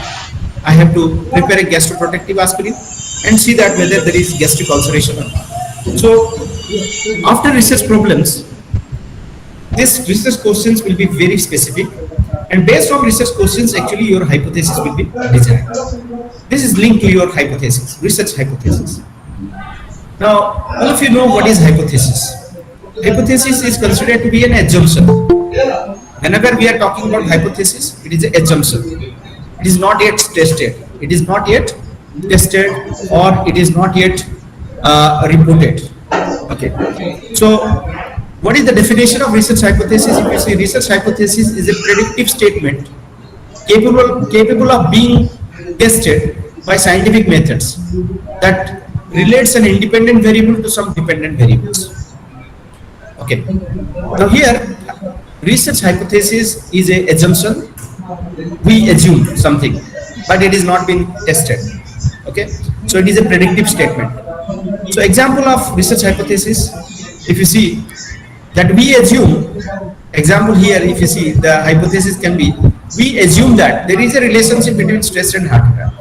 I have to prepare a gastroprotective aspirin and see that whether there is gastric ulceration or not. So after research problems, these research questions will be very specific, and based on research questions actually your hypothesis will be designed. This is linked to your hypothesis, research hypothesis. Now all of you know what is hypothesis. Hypothesis is considered to be an assumption. Whenever we are talking about hypothesis, it is an assumption. It is not yet tested. It is not yet tested, or it is not yet reported. Okay. So what is the definition of research hypothesis? If you see, research hypothesis is a predictive statement capable of being tested by scientific methods that relates an independent variable to some dependent variables. Okay. Now here, research hypothesis is a assumption. We assume something, but it is not been tested. Okay. So it is a predictive statement. So example of research hypothesis, if you see that we assume, example here, if you see the hypothesis can be, we assume that there is a relationship between stress and heart attack.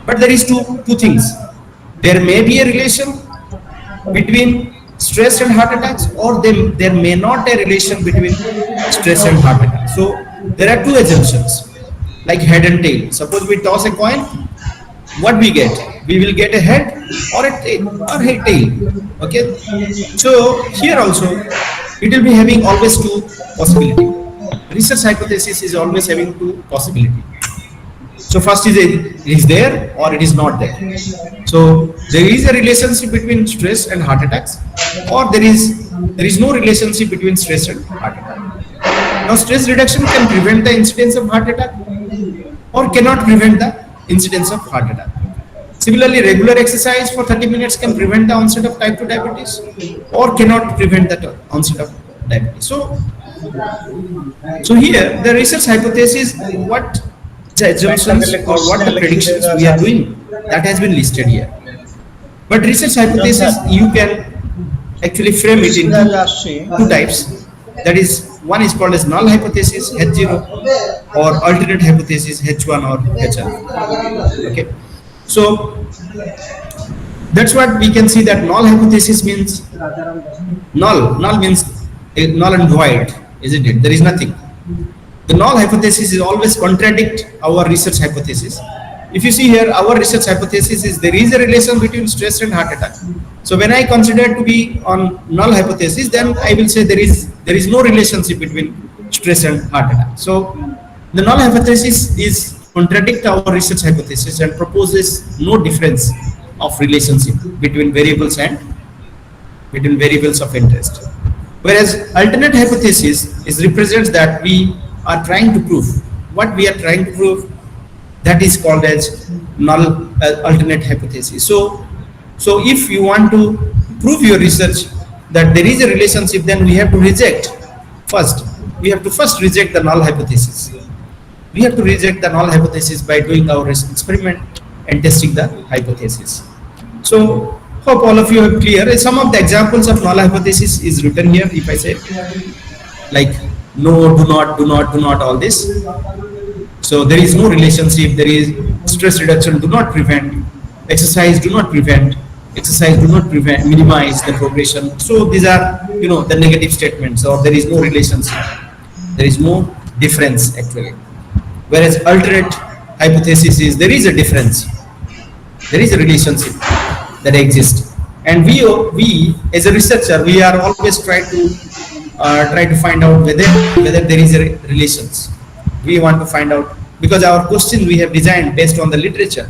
But there is two things. There may be a relation between stress and heart attacks, or there may not a relation between stress and heart attack. So there are two assumptions, like head and tail. Suppose we toss a coin, what we get? We will get a head or a tail. Okay. So here also it will be having always two possibility. Research hypothesis is always having two possibility. So first is it is there or it is not there. So there is a relationship between stress and heart attacks, or there is no relationship between stress and heart attack. Now stress reduction can prevent the incidence of heart attack or cannot prevent the incidence of heart attack. Similarly, regular exercise for 30 minutes can prevent the onset of type 2 diabetes or cannot prevent the onset of diabetes. So here the research hypothesis, what the assumptions or what the predictions we are doing, that has been listed here. But research hypothesis, you can actually frame it into two types. That is, one is called as null hypothesis H0, or alternate hypothesis H1 or H1. Okay. So that's what we can see, that null hypothesis means null means null and void, isn't it? There is nothing. The null hypothesis is always contradict our research hypothesis. If you see here, our research hypothesis is there is a relation between stress and heart attack. So when I consider to be on null hypothesis, then I will say there is no relationship between stress and heart attack. So the null hypothesis is contradict our research hypothesis and proposes no difference of relationship between variables and between variables of interest. Whereas alternate hypothesis is represents that we are trying to prove. What we are trying to prove, that is called as null alternate hypothesis. So if you want to prove your research that there is a relationship, then we have to reject first. We have to first reject the null hypothesis. We have to reject the null hypothesis by doing our experiment and testing the hypothesis. So hope all of you are clear. Some of the examples of null hypothesis is written here. If I say like no, do not, all this. So there is no relationship. There is stress reduction do not prevent, exercise do not prevent, exercise do not prevent, minimize the progression. So these are the negative statements, or there is no relationship. There is no difference actually. Whereas alternate hypothesis is there is a difference. There is a relationship that exists, and we as a researcher, we are always try to find out whether there is a relations. We want to find out, because our question we have designed based on the literature.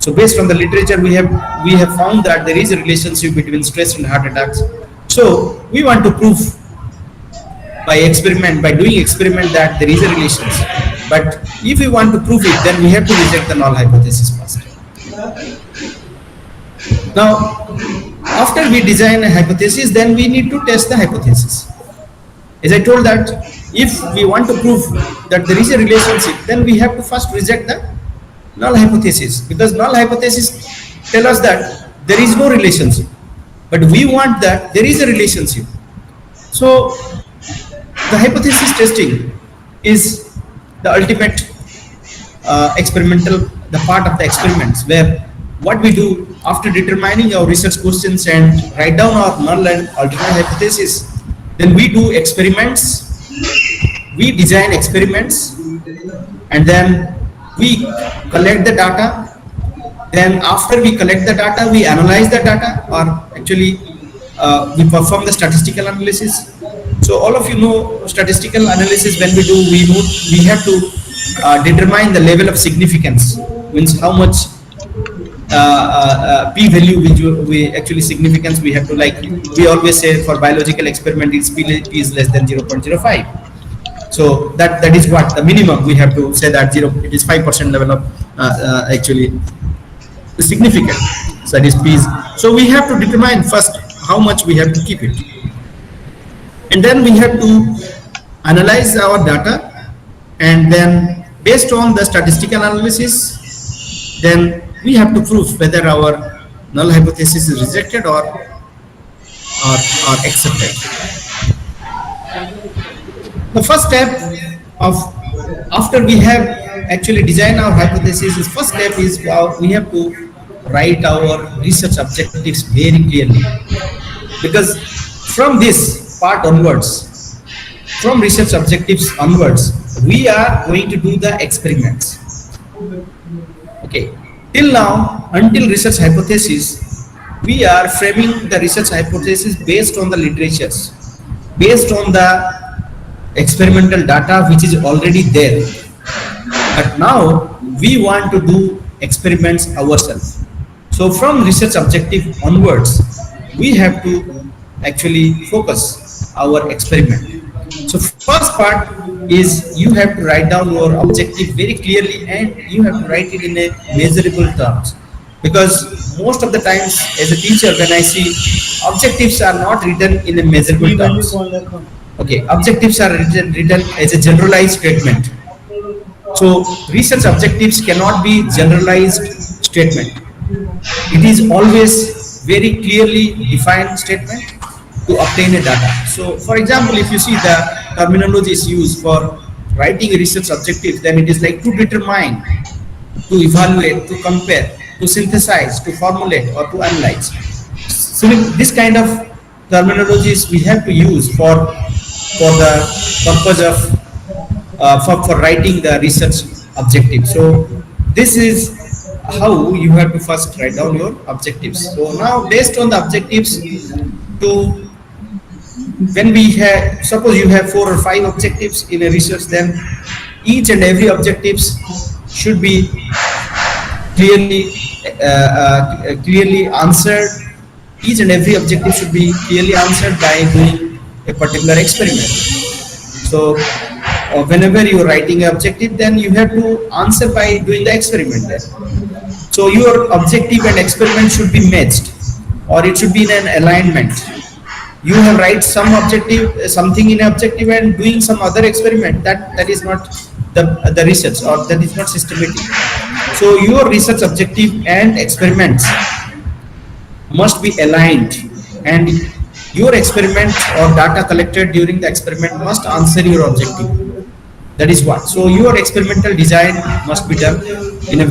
So based on the literature, we have found that there is a relationship between stress and heart attacks. So we want to prove by doing experiment that there is a relationship. But if we want to prove it, then we have to reject the null hypothesis first. Now, after we design a hypothesis, then we need to test the hypothesis. As I told that if we want to prove that there is a relationship, then we have to first reject the null hypothesis, because null hypothesis tell us that there is no relationship, but we want that there is a relationship. So the hypothesis testing is the ultimate experimental, the part of the experiments, where what we do after determining our research questions and write down our null and alternate hypothesis, then we do experiments, we design experiments, and then we collect the data. Then after we collect the data, we analyze the data, or actually we perform the statistical analysis. So all of you know statistical analysis. When we do, we have to determine the level of significance, means how much p-value we actually significance we have to, like we always say for biological experiment, its p is less than 0.05. So that is what the minimum we have to say, that it is 5% level of actually significant. So that is p. So we have to determine first how much we have to keep it, and then we have to analyze our data, and then based on the statistical analysis, then we have to prove whether our null hypothesis is rejected or accepted. The first step of after we have actually designed our hypothesis, is first step is we have to write our research objectives very clearly, because from this part onwards, from research objectives onwards, we are going to do the experiments. Okay. Till now, until research hypothesis, we are framing the research hypothesis based on the literatures, based on the experimental data which is already there. But now we want to do experiments ourselves. So from research objective onwards, we have to actually focus our experiment. So first part is you have to write down your objective very clearly, and you have to write it in a measurable terms, because most of the times as a teacher, when I see objectives are not written in a measurable terms. Okay, objectives are written as a generalized statement. So research objectives cannot be generalized statement. It is always very clearly defined statement to obtain a data. So for example, if you see the terminology is used for writing a research objective, then it is like to determine, to evaluate, to compare, to synthesize, to formulate, or to analyze. So this kind of terminologies we have to use for the purpose of for writing the research objective. So this is how you have to first write down your objectives. So now based on the objectives, when we have, suppose you have 4 or 5 objectives in a research, then each and every objectives should be clearly clearly answered. Each and every objective should be clearly answered by doing a particular experiment. So whenever you're writing an objective, then you have to answer by doing the experiment there. So your objective and experiment should be matched, or it should be in an alignment. You have write some objective, something in objective, and doing some other experiment. That is not the research, or that is not systematic. So your research objective and experiments must be aligned, and your experiment or data collected during the experiment must answer your objective. That is what. So your experimental design must be done in a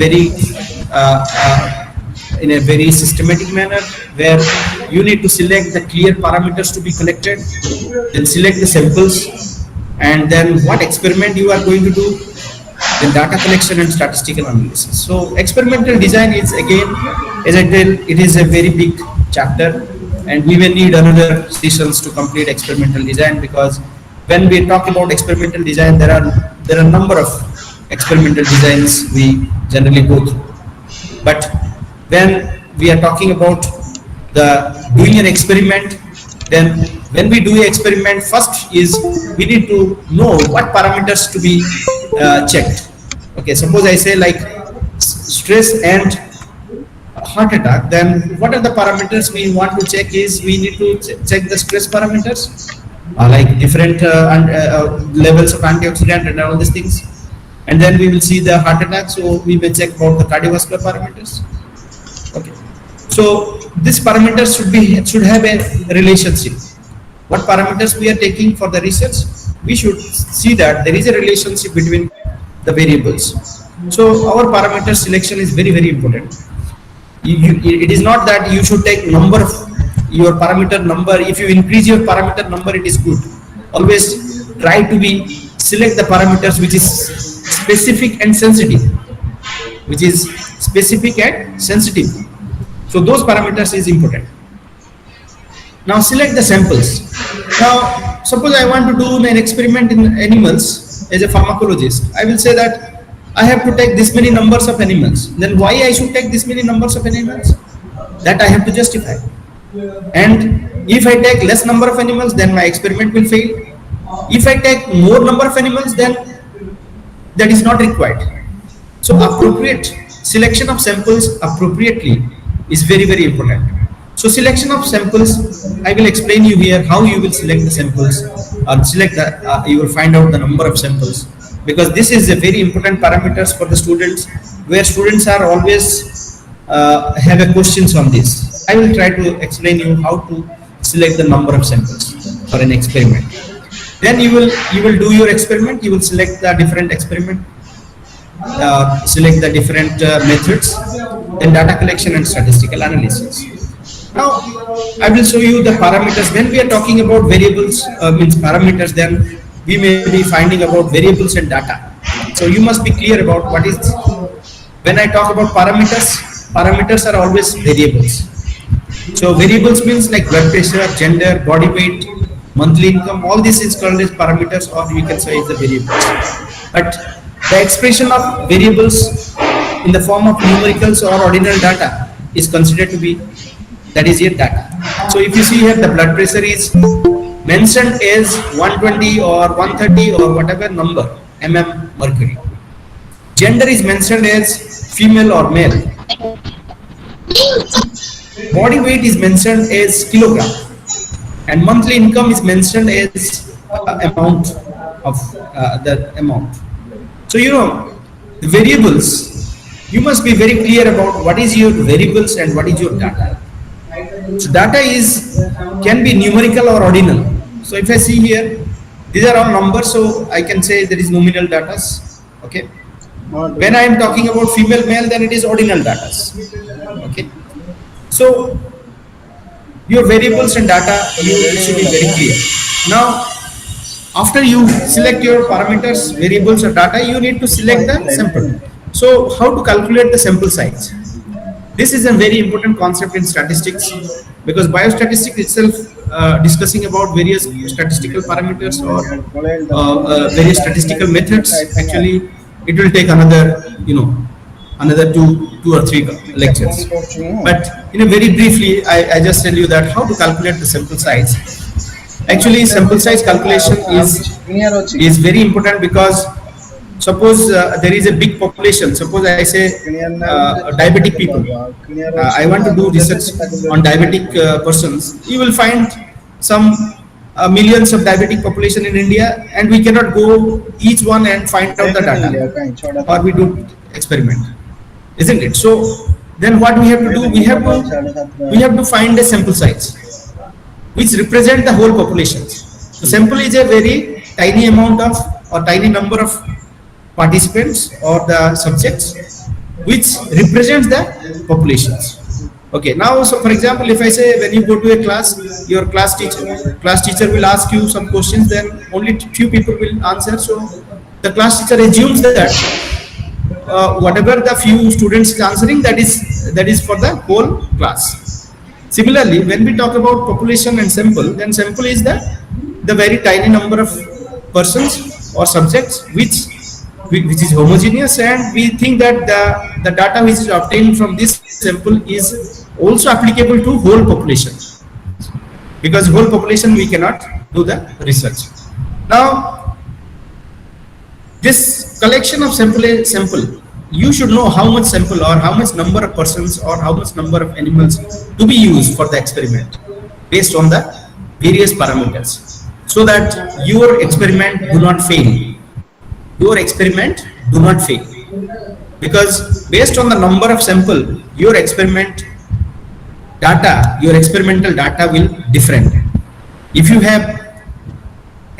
very systematic manner, where you need to select the clear parameters to be collected, then select the samples, and then what experiment you are going to do, then data collection and statistical analysis. So experimental design is, again, as I tell, it is a very big chapter, and we may need another sessions to complete experimental design, because when we talk about experimental design, there are a number of experimental designs we generally go through. But when we are talking about doing an experiment, then when we do an experiment, first is we need to know what parameters to be checked. Okay, suppose I say like stress and heart attack, then what are the parameters we want to check? Is we need to check the stress parameters, like different levels of antioxidant and all these things, and then we will see the heart attack, so we will check about the cardiovascular parameters. Okay, so this parameters should have a relationship. What parameters we are taking for the research, we should see that there is a relationship between the variables. So our parameter selection is very, very important. It is not that you should take number of your parameter number. If you increase your parameter number, it is good. Always try to select the parameters which is specific and sensitive, so those parameters is important. Now select the samples. Now suppose I want to do an experiment in animals. As a pharmacologist, I will say that I have to take this many numbers of animals. Then why I should take this many numbers of animals? That I have to justify. And if I take less number of animals, then my experiment will fail. If I take more number of animals, then that is not required. So appropriate selection of samples appropriately is very, very important. So selection of samples, I will explain you here how you will select the samples, or select the, you will find out the number of samples, because this is a very important parameters for the students, where students are always have a questions on this. I will try to explain you how to select the number of samples for an experiment. Then you will do your experiment. You will select the different experiment, select the different methods, then data collection and statistical analysis. Now I will show you the parameters. When we are talking about variables, means parameters, then we may be finding about variables and data. So you must be clear about what is. When I talk about parameters, parameters are always variables. So variables means like blood pressure, gender, body weight, monthly income, all this is called as parameters, or we can say is the variables. But the expression of variables in the form of numericals or ordinal data is considered to be, that is your data. So if you see here, the blood pressure is mentioned as 120 or 130 or whatever number mmHg. Gender is mentioned as female or male. Body weight is mentioned as kilogram, and monthly income is mentioned as amount of the amount. So you know the variables, you must be very clear about what is your variables and what is your data. So data can be numerical or ordinal. So if I see here, these are all numbers, so I can say there is nominal data. Okay. When I am talking about female male, then it is ordinal data. Okay. So your variables and data, you should be very clear. Now after you select your parameters, variables or data, you need to select the sample. So how to calculate the sample size? This is a very important concept in statistics, because biostatistics itself discussing about various statistical parameters or various statistical methods, actually it will take another another two or three lectures. But in a very briefly, I just tell you that how to calculate the sample size. Actually, sample size calculation is very important because suppose there is a big population. Suppose I say diabetic people. I want to do research on diabetic persons. You will find some millions of diabetic population in India, and we cannot go each one and find out the data, or we do experiment, isn't it? So then what we have to do? We have to find a sample size which represent the whole population. So sample is a very tiny amount of or tiny number of participants or the subjects which represents the populations. Okay, now so for example, if I say when you go to a class, your class teacher will ask you some questions, then only few people will answer. So the class teacher assumes that whatever the few students is answering, that is for the whole class. Similarly, when we talk about population and sample, then sample is the very tiny number of persons or subjects which is homogeneous, and we think that the data which is obtained from this sample is also applicable to whole population, because whole population we cannot do the research. Now this collection of sample, you should know how much sample or how much number of persons or how much number of animals to be used for the experiment based on the various parameters, so that your experiment do not fail. Your experiment do not fail, because based on the number of sample, your experimental data will different. If you have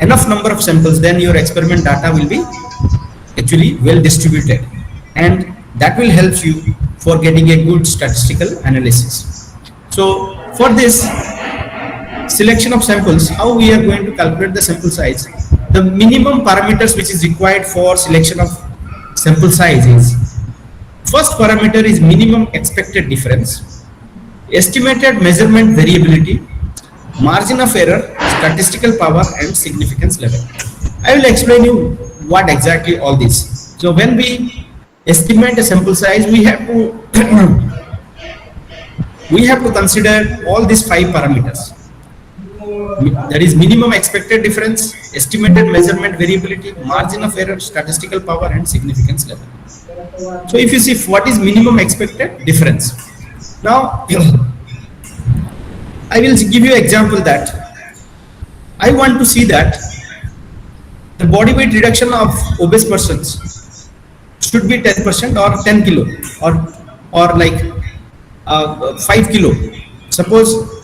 enough number of samples, then your experiment data will be actually well distributed, and that will help you for getting a good statistical analysis. So for this selection of samples, how we are going to calculate the sample size? The minimum parameters which is required for selection of sample size is, first parameter is minimum expected difference, estimated measurement variability, margin of error, statistical power, and significance level. I will explain you what exactly all this. So when we estimate a sample size, we have to consider all these 5 parameters. That is minimum expected difference, estimated measurement variability, margin of error, statistical power, and significance level. So if you see what is minimum expected difference. Now I will give you an example that I want to see that the body weight reduction of obese persons should be 10% or 10 kilo or like 5 kilo. Suppose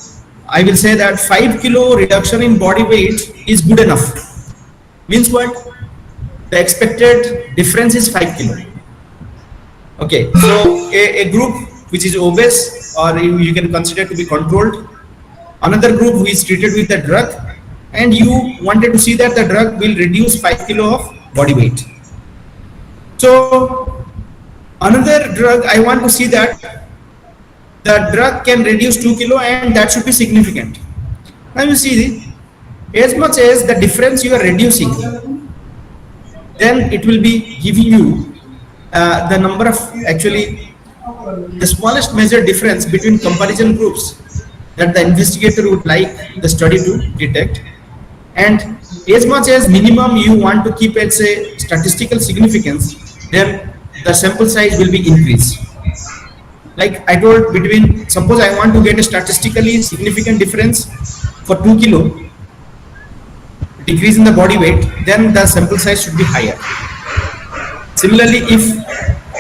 I will say that 5 kilo reduction in body weight is good enough. Means what? The expected difference is 5 kilo. Okay, so a group which is obese, or you can consider to be controlled, another group who is treated with a drug, and you wanted to see that the drug will reduce 5 kilo of body weight. So another drug, I want to see that the drug can reduce 2 kilo, and that should be significant. Now you see, as much as the difference you are reducing, then it will be giving you the number of actually the smallest measured difference between comparison groups that the investigator would like the study to detect. And as much as minimum you want to keep at say statistical significance, then the sample size will be increased. Like I told, between, suppose I want to get a statistically significant difference for 2 kilo decrease in the body weight, then the sample size should be higher. Similarly, if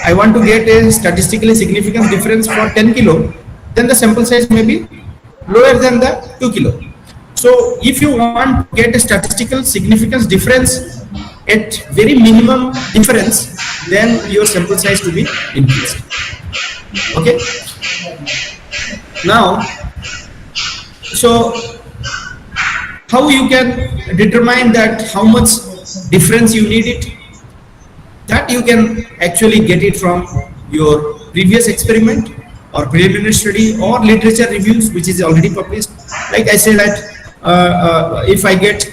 I want to get a statistically significant difference for 10 kilo, then the sample size may be lower than the 2 kilo. So if you want to get a statistical significance difference at very minimum difference, then your sample size to be increased. Okay. Now, so how you can determine that how much difference you need it? That you can actually get it from your previous experiment or preliminary study or literature reviews which is already published. Like I said that if I get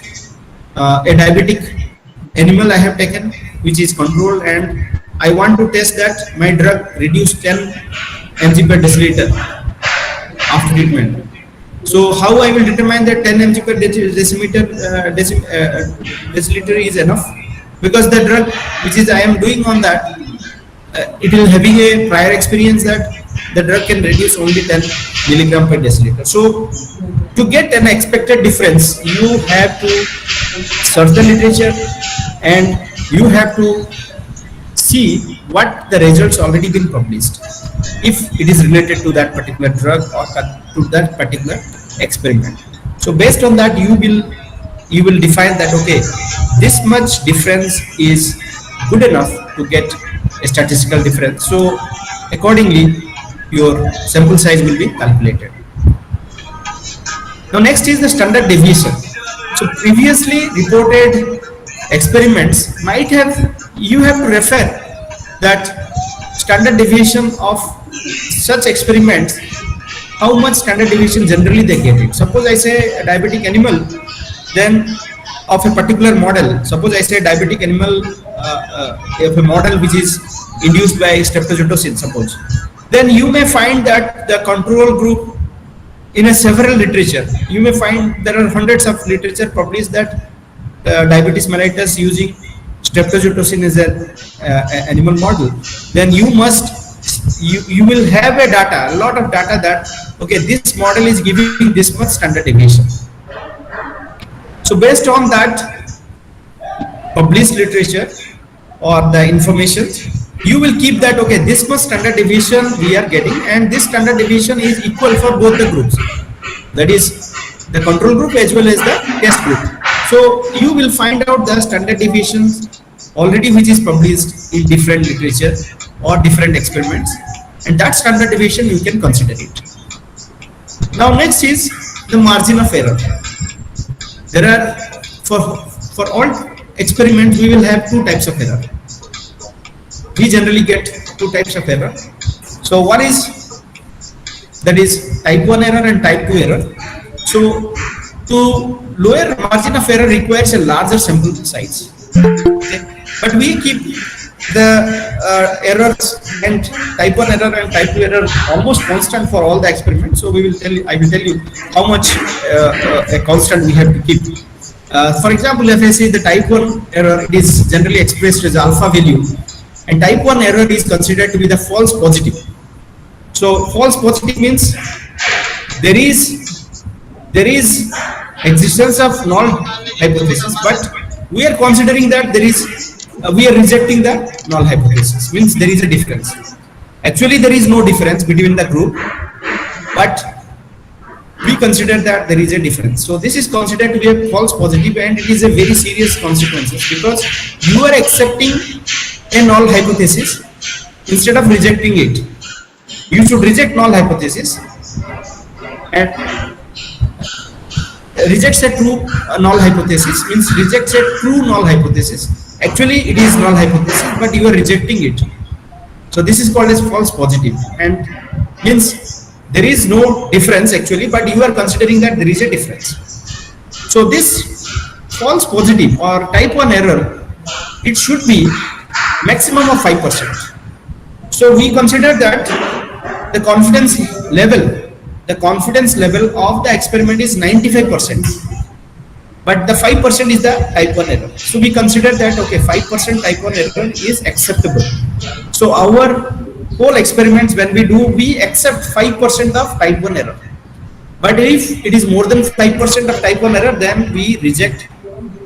a diabetic animal I have taken which is controlled, and I want to test that my drug reduced 10 mg per deciliter after treatment. So how I will determine that 10 mg per deciliter is enough? Because the drug which is I am doing on that, it will having a prior experience that the drug can reduce only 10 milligram per deciliter. So to get an expected difference, you have to search the literature and you have to see what the results already been published, if it is related to that particular drug or to that particular experiment. So based on that, you will define that, okay, this much difference is good enough to get a statistical difference. So accordingly, your sample size will be calculated. Now next is the standard deviation. So previously reported experiments might have, you have to refer that standard deviation of such experiments, how much standard deviation generally they get it. Suppose I say a diabetic animal, then of a particular model, suppose I say diabetic animal of a model which is induced by streptozotocin, suppose, then you may find that the control group, in a several literature, you may find there are hundreds of literature published that diabetes mellitus using streptozotocin as an animal model. Then you will have a lot of data that, okay, this model is giving this much standard deviation. So based on that published literature or the information, you will keep that, okay, this much standard deviation we are getting, and this standard deviation is equal for both the groups, that is the control group as well as the test group. So you will find out the standard deviations already which is published in different literature or different experiments, and that standard deviation you can consider it. Now next is the margin of error. There are, for all experiments we will have two types of error. We generally get two types of error. So one is, that is type 1 error and type 2 error. So to lower margin of error requires a larger sample size. Okay. But we keep the errors and type 1 error and type 2 error almost constant for all the experiments. So we will tell you, I will tell you how much a constant we have to keep. For example, if I say the type 1 error, it is generally expressed as alpha value, and type 1 error is considered to be the false positive. So false positive means there is existence of null hypothesis, but we are considering that there is, we are rejecting the null hypothesis, means there is a difference. Actually there is no difference between the group, but we consider that there is a difference. So this is considered to be a false positive, and it is a very serious consequences, because you are accepting a null hypothesis instead of rejecting it. You should reject null hypothesis and rejects a true null hypothesis, means rejects a true null hypothesis. Actually it is null hypothesis, but you are rejecting it. So this is called as false positive, and means there is no difference actually, but you are considering that there is a difference. So this false positive or type 1 error, it should be maximum of 5%. So we consider that the confidence level of the experiment is 95%, but the 5% is the type 1 error. So we consider that, okay, 5% type 1 error is acceptable. So our whole experiments, when we do, we accept 5% of type 1 error. But if it is more than 5% of type 1 error, then we reject,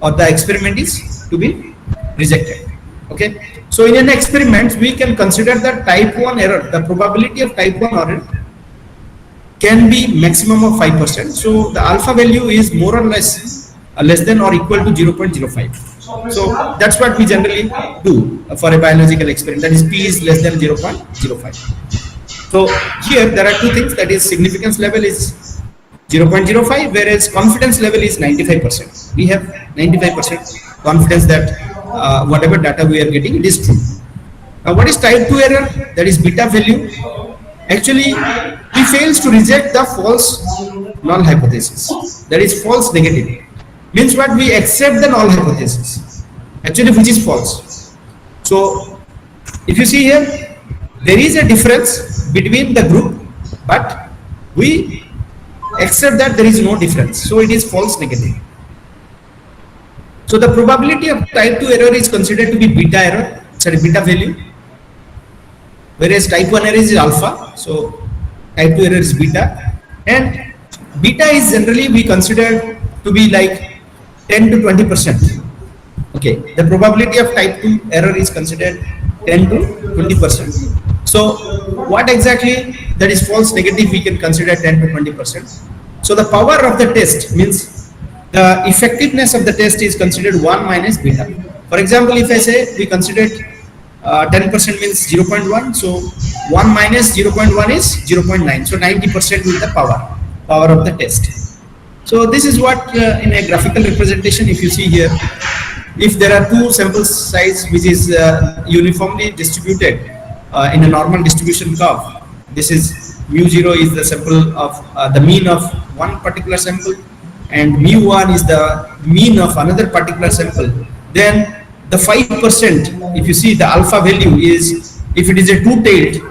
or the experiment is to be rejected. Okay. So in an experiment, we can consider that type 1 error, the probability of type 1 error can be maximum of 5%. So the alpha value is more or less than or equal to 0.05. So that's what we generally do for a biological experiment, that is P is less than 0.05. So here there are two things, that is significance level is 0.05, whereas confidence level is 95%. We have 95% confidence that whatever data we are getting, it is true. Now what is type 2 error? That is beta value. Actually he fails to reject the false null hypothesis, that is false negative. Means what, we accept the null hypothesis actually which is false. So If you see here, there is a difference between the group, but we accept that there is no difference, so it is false negative. So the probability of type 2 error is considered to be beta error, sorry, beta value, whereas type 1 error is alpha, so type 2 error is beta, and beta is generally we consider to be like 10 to 20%. Okay, the probability of type 2 error is considered 10 to 20%. So what exactly that is false negative, we can consider 10 to 20%. So the power of the test means the effectiveness of the test is considered 1 minus beta. For example, if I say we considered 10% means 0.1, so 1 minus 0.1 is 0.9, so 90% with the power of the test. So this is what in a graphical representation, if you see here, if there are two sample size which is uniformly distributed in a normal distribution curve, this is mu0 is the sample of the mean of one particular sample, and mu1 is the mean of another particular sample, then the 5%, if you see the alpha value is, if it is a two-tailed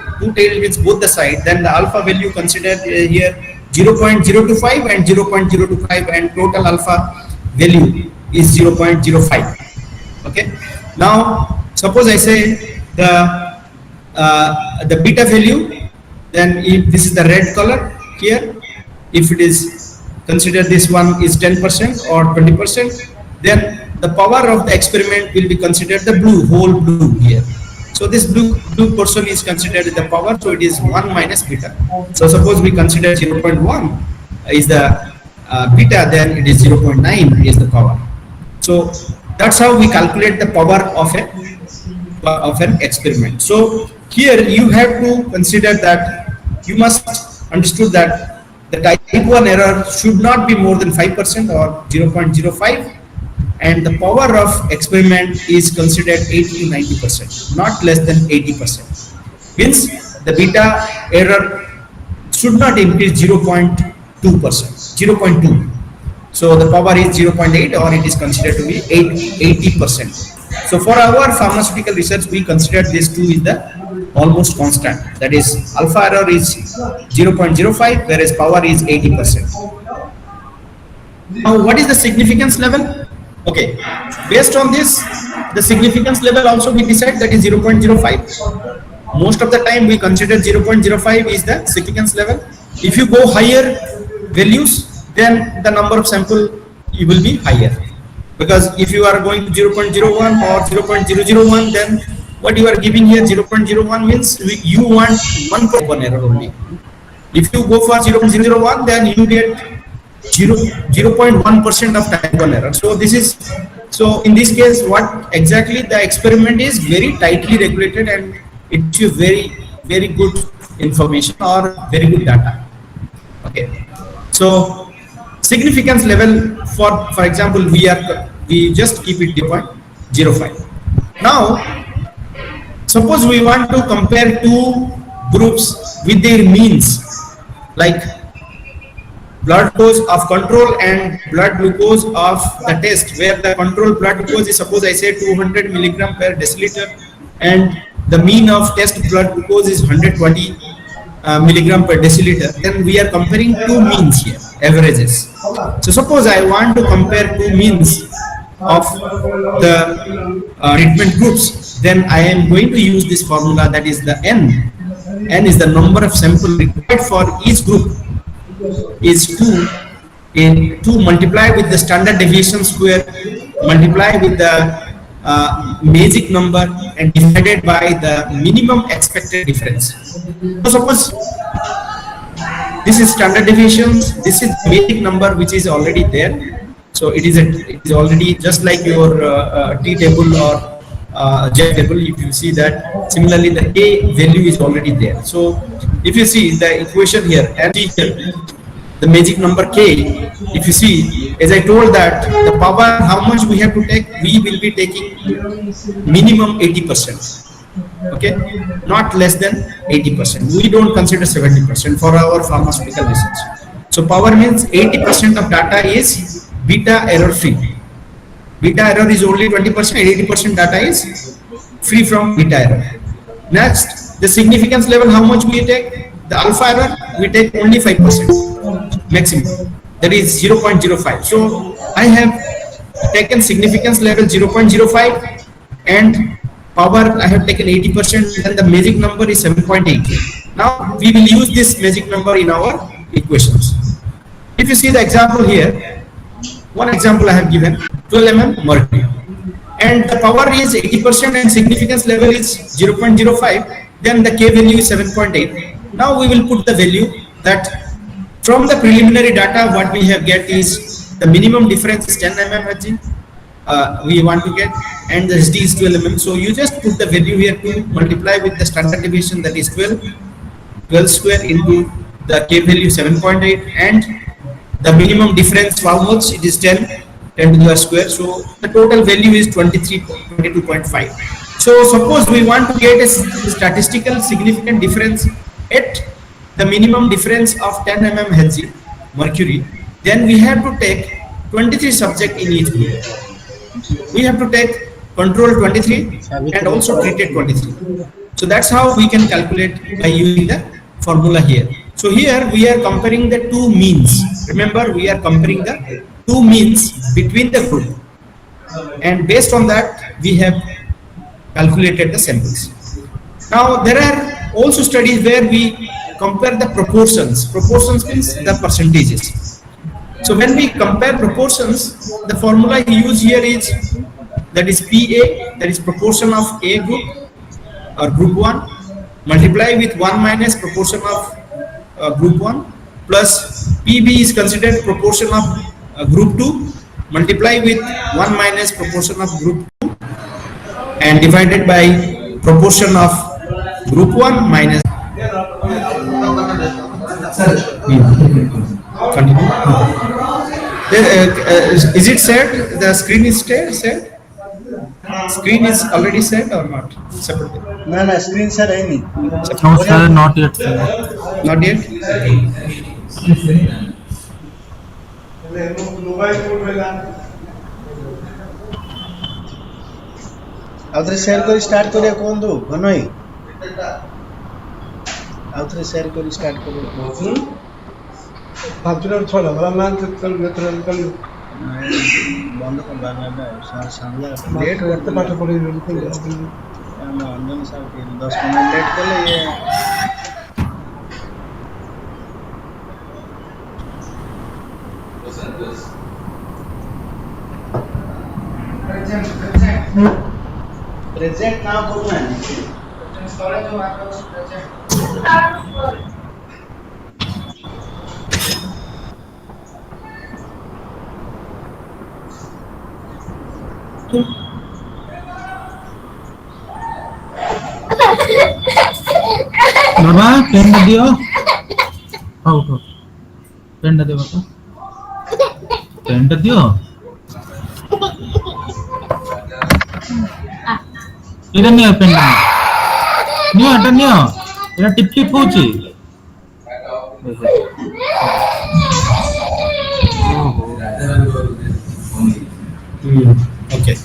means both the side, then the alpha value considered here 0.025 and 0.025, and total alpha value is 0.05. Okay, now suppose I say the beta value, then if this is the red color here, if it is considered this one is 10% or 20%, then the power of the experiment will be considered the whole blue here. So this blue portion is considered the power, so it is 1 minus beta. So suppose we consider 0.1 is the beta, then it is 0.9 is the power. So that's how we calculate the power of an experiment. So here you have to consider that you must understood that the type 1 error should not be more than 5% or 0.05, and the power of experiment is considered 80 to 90%, not less than 80%. Means the beta error should not increase 0.2%, 0.2. So the power is 0.8, or it is considered to be 80%. So for our pharmaceutical research, we consider this 2 is the almost constant. That is, alpha error is 0.05, whereas power is 80%. Now, what is the significance level? Okay, based on this, the significance level also we decide that is 0.05. Most of the time we consider 0.05 is the significance level. If you go higher values, then the number of sample will be higher. Because if you are going to 0.01 or 0.001, then what you are giving here 0.01 means you want 1 error only. If you go for 0.001, then you get 0.1% of type 1 error. So this is, so in this case, what exactly the experiment is very tightly regulated, and it gives you very good information or very good data. Okay, so significance level, for example, we just keep it 0.05. Now suppose we want to compare two groups with their means, like blood glucose of control and blood glucose of the test, where the control blood glucose is, suppose I say 200 milligram per deciliter, and the mean of test blood glucose is 120 milligram per deciliter. Then we are comparing two means here, averages. So suppose I want to compare two means of the treatment groups, then I am going to use this formula, that is the N. N is the number of samples required for each group is 2 multiply with the standard deviation square, multiply with the magic number, and divided by the minimum expected difference. So suppose this is standard deviations, this is magic number which is already there. So it is already just like your T table or J table. If you see that, similarly the A value is already there. So if you see the equation here and here, the magic number K, if you see, as I told that the power, how much we have to take, we will be taking minimum 80%. Okay, not less than 80%. We don't consider 70% for our pharmaceutical research. So power means 80% of data is beta error free. Beta error is only 20%, and 80% data is free from beta error. Next, the significance level, how much we take? The alpha error, we take only 5% maximum. That is 0.05. So I have taken significance level 0.05 and power I have taken 80%, then the magic number is 7.8. Now we will use this magic number in our equations. If you see the example here, one example I have given, 12 mm mercury, and the power is 80% and significance level is 0.05, then the K value is 7.8. Now we will put the value that from the preliminary data what we have get is the minimum difference is 10 mm Hg, we want to get, and the SD is 12 mm. So you just put the value here to multiply with the standard deviation, that is 12 square into the K value 7.8, and the minimum difference how much it is 10 to the square, so the total value is 22.5. So suppose we want to get a statistical significant difference at the minimum difference of 10 mm Hg mercury, then we have to take 23 subject in each group. We have to take control 23 and also treated 23. So that's how we can calculate by using the formula here. So here we are comparing the two means. Remember, we are comparing the two means between the group, and based on that we have calculated the samples. Now there are also studies where we compare the proportions. Proportions means the percentages. So when we compare proportions, the formula we use here is, that is PA, that is proportion of A group or group 1, multiply with 1 minus proportion of group 1, plus PB is considered proportion of group 2, multiply with 1 minus proportion of group 2, and divided by proportion of group 1 minus. Continue. Is it set? The screen is set? Screen is already set or not? Separately. No, screen sir है नहीं. No sir, not yet sir. Not yet? आउथरे share करी start करिया कोन दो बनोई. आउथरे share करी start करिया. फालतूर छोड़ वाला मान चल कल बंद कर बाना सामने लेट करते पाठ पढ़े बिल्कुल अंजन साहब 10 मिनट लेट कर ले ये. प्रेजेंट नाउ करू ना स्टोरेज जो आपका प्रेजेंट. बाबा पेन दियो. हाँ उठो, पेन दे बाबा, पेन दियो. इधर नहीं पेन नहीं हटा नहीं इधर टिप टिप पूछी. Okay.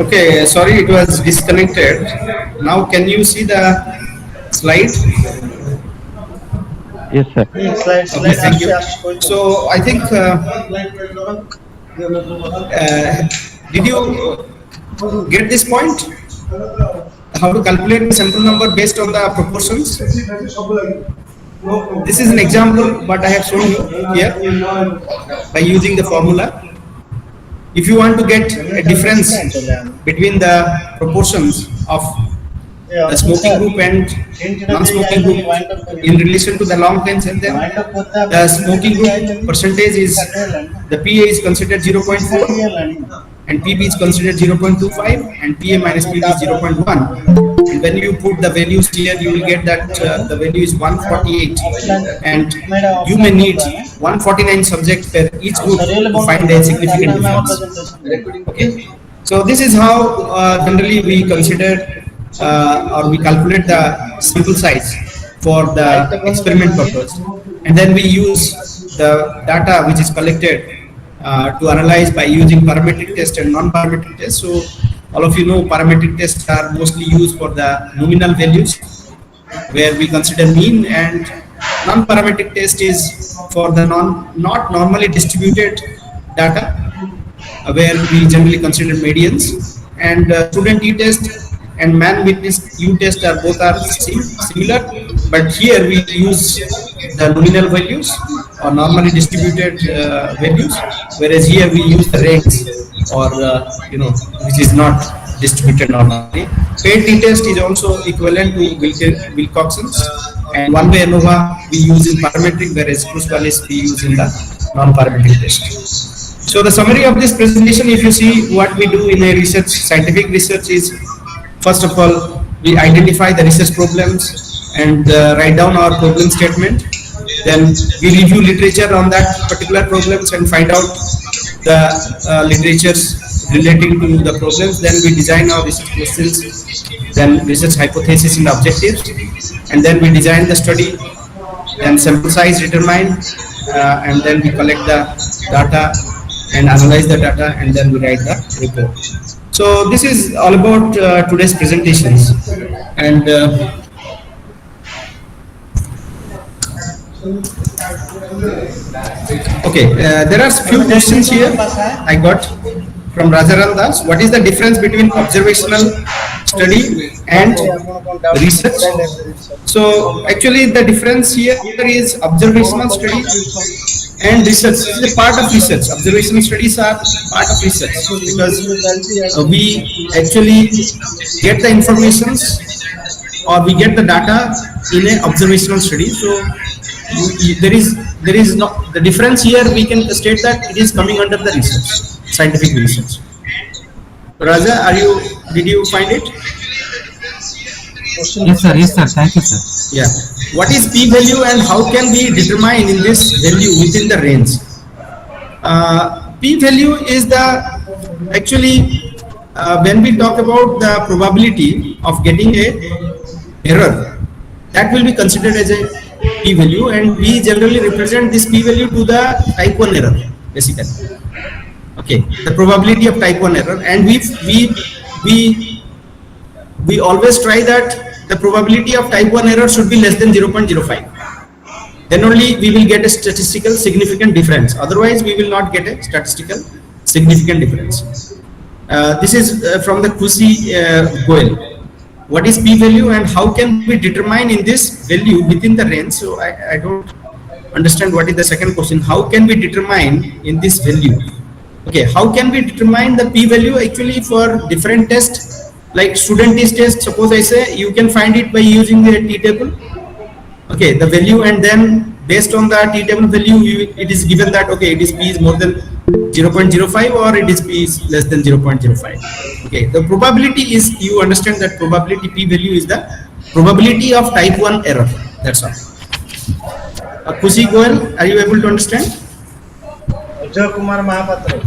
Okay, sorry, it was disconnected. Now can you see the slide? Yes sir. Okay, thank you. So I think did you get this point? How to calculate the sample number based on the proportions? This is an example but I have shown you here by using the formula. If you want to get a difference between the proportions of the smoking group and non-smoking group in relation to the long length, and then the smoking group percentage is, the PA is considered 0.4 and PB is considered 0.25 and PA minus PB is 0.1. And when you put the values here, you will get that the value is 148, and you may need 149 subjects per each group to find a significant difference. Okay. So this is how generally we consider or we calculate the sample size for the experiment purpose, and then we use the data which is collected to analyze by using parametric test and non-parametric test. So all of you know parametric tests are mostly used for the nominal values where we consider mean, and non-parametric test is for the not normally distributed data where we generally consider medians, and student t-test and man witness u-test are both are similar, but here we use the nominal values or normally distributed values, whereas here we use the range or which is not distributed normally. Paired t-test is also equivalent to Wilcoxon's, and one-way ANOVA we use in parametric, whereas Cruz-Wallace we use in the non-parametric test. So the summary of this presentation, if you see what we do in a research, scientific research is, first of all, we identify the research problems and write down our problem statement. Then we review literature on that particular problems and find out the literatures relating to the problems. Then we design our research questions, then research hypothesis and objectives, and then we design the study, then sample size determined, and then we collect the data and analyze the data, and then we write the report. So this is all about today's presentations, and okay, there are few questions here I got from Rajaram Das. What is the difference between observational study and research? So actually the difference here is observational study and research is a part of research. Observational studies are part of research because we actually get the informations or we get the data in an observational study. So there is no the difference here. We can state that it is coming under the research, scientific research. Raja, did you find it? Yes, sir. Yes, sir. Thank you, sir. Yeah. What is p-value and how can we determine in this value within the range? P-value is the actually when we talk about the probability of getting a error, that will be considered as a p-value, and we generally represent this p-value to the type 1 error basically. Okay, the probability of type 1 error, and we always try that the probability of type 1 error should be less than 0.05. Then only we will get a statistical significant difference. Otherwise, we will not get a statistical significant difference. This is from the Kusi Goel. What is p-value and how can we determine in this value within the range? So I don't understand what is the second question. How can we determine in this value? Okay, how can we determine the p-value actually for different tests? Like student test, suppose I say you can find it by using the t-table. Okay, the value, and then based on the t-table value, it is given that okay, it is p is more than 0.05 or it is p is less than 0.05. Okay, the probability is, you understand that probability p-value is the probability of type 1 error. That's all. Kusi Goel, are you able to understand? Ajay Kumar Mahapatra.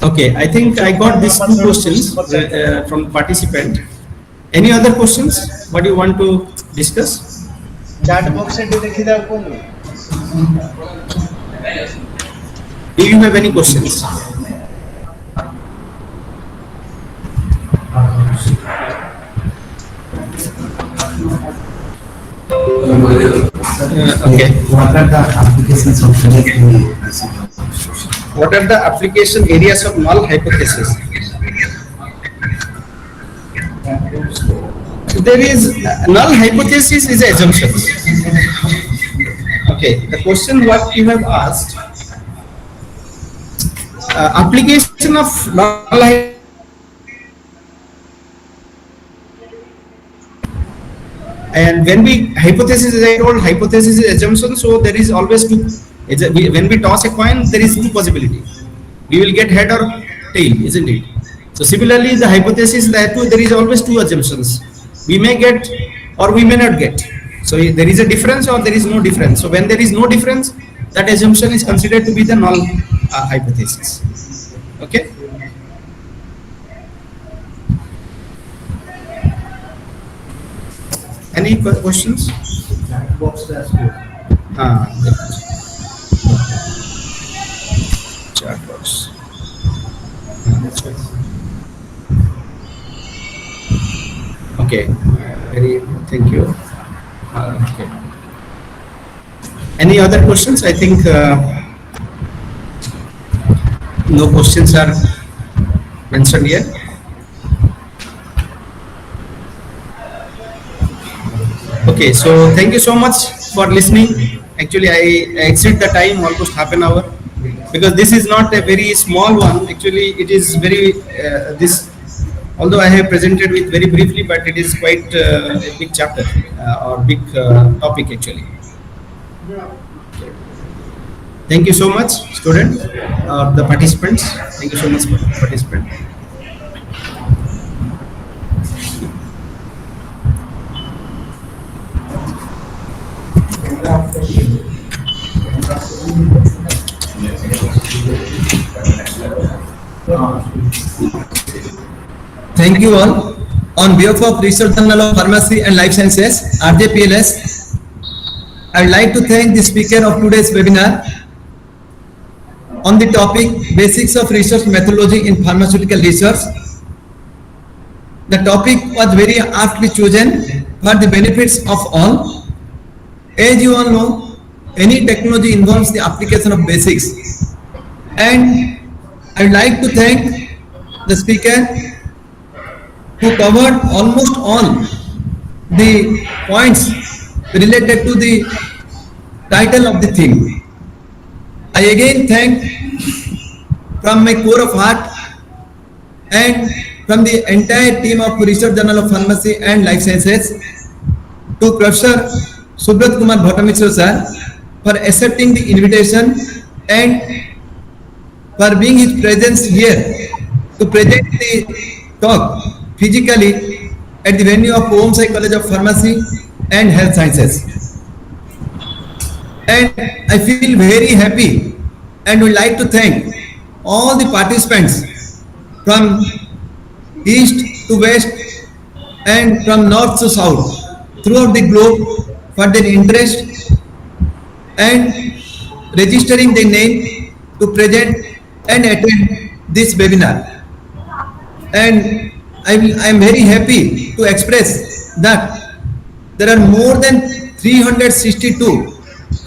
Okay, I think I got these two questions from the participant. Any other questions? What do you want to discuss? Chat box se dekhi da kon. Do you have any questions? Okay. What are the applications of What are the application areas of null hypothesis? There is null hypothesis is assumption. Okay, the question what you have asked, application of null hypothesis. And when we hypothesis, as I told, hypothesis is assumption, so there is always two. When we toss a coin, there is two possibility. We will get head or tail, isn't it? So similarly, the hypothesis, there is always two assumptions. We may get or we may not get. So there is a difference or there is no difference. So when there is no difference, that assumption is considered to be the null hypothesis. Okay. Any questions? Chat box. Okay. Very thank you. Okay. Any other questions? I think no questions are mentioned here. Okay, so thank you so much for listening. Actually, I exceed the time almost half an hour because this is not a very small one. Actually, it is very this. Although I have presented it very briefly, but it is quite a big chapter or big topic actually. Thank you so much, student, the participants. Thank you so much for participant. Thank you all. On behalf of Research Journal of Pharmacy and Life Sciences, RJPLS, I would like to thank the speaker of today's webinar on the topic Basics of Research Methodology in Pharmaceutical Research. The topic was very aptly chosen for the benefits of all. As you all know, any technology involves the application of basics. And I would like to thank the speaker who covered almost all the points related to the title of the theme. I again thank from my core of heart and from the entire team of Research Journal of Pharmacy and Life Sciences to Professor Subrat Kumar Bhattamishra sir for accepting the invitation and for being his presence here to present the talk physically at the venue of OMSI College of Pharmacy and Health Sciences. And I feel very happy and would like to thank all the participants from east to west and from north to south throughout the globe for their interest and registering their name to present and attend this webinar. And I am very happy to express that there are more than 362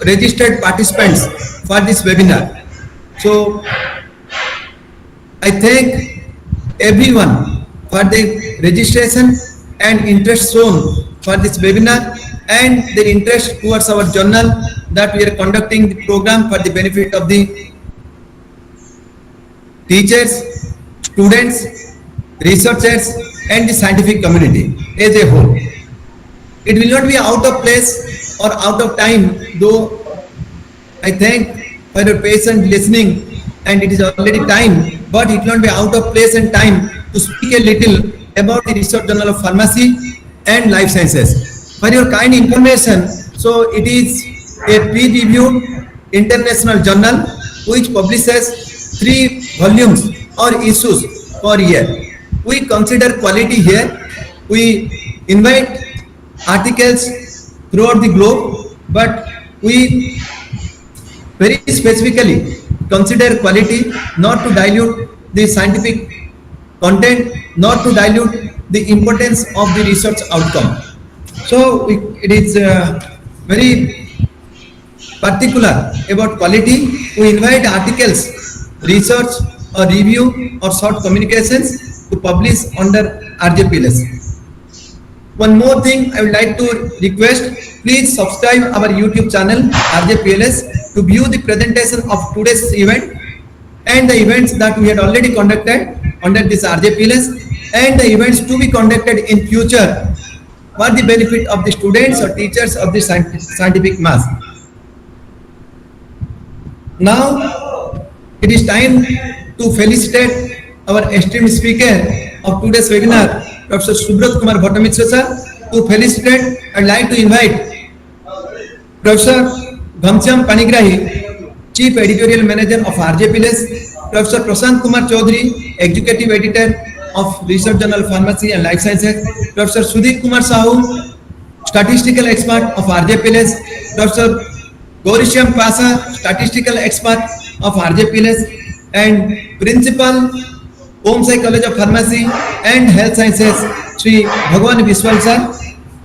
registered participants for this webinar. So I thank everyone for their registration and interest shown for this webinar and their interest towards our journal that we are conducting the program for the benefit of the teachers, students, researchers and the scientific community as a whole. It will not be out of place or out of time, though I thank for your patient listening and it is already time, but it will not be out of place and time to speak a little about the Research Journal of Pharmacy and Life Sciences. For your kind information, so it is a peer-reviewed international journal which publishes 3 volumes or issues per year. We consider quality here. We invite articles throughout the globe, but we very specifically consider quality, not to dilute the scientific content, not to dilute the importance of the research outcome. So it is very particular about quality. We invite articles, research or review or short communications to publish under RJPLS. One more thing I would like to request, please subscribe our YouTube channel RJPLS to view the presentation of today's event and the events that we had already conducted under this RJPLS and the events to be conducted in future for the benefit of the students or teachers of the scientific mass. Now it is time to felicitate our esteemed speaker of today's webinar, Professor Subrat Kumar Bhattamishra sir. To felicitate, I would like to invite Professor Ghamshyam Panigrahi, Chief Editorial Manager of RJPLS, Professor Prashant Kumar Chaudhary, Executive Editor of Research Journal Pharmacy and Life Sciences, Professor Sudhir Kumar Sahu, statistical expert of RJPLS, Dr. Gaurisham Pasa, statistical expert of RJPLS, and Principal, Home Psychology of Pharmacy and Health Sciences, Sri Bhagwan Biswal sir,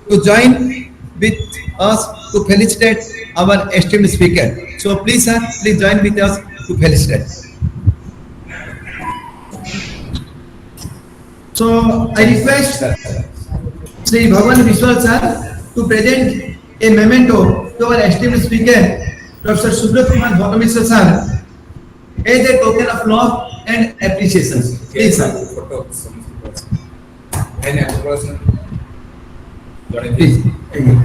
to join with us to felicitate our esteemed speaker. So please sir, please join with us to felicitate. So I request Sri Bhagwan Biswal sir to present a memento to our esteemed speaker, Dr. Subrat Kumar Bhattamisra sir, as a token of love and appreciation. Please sir. Please. Thank you.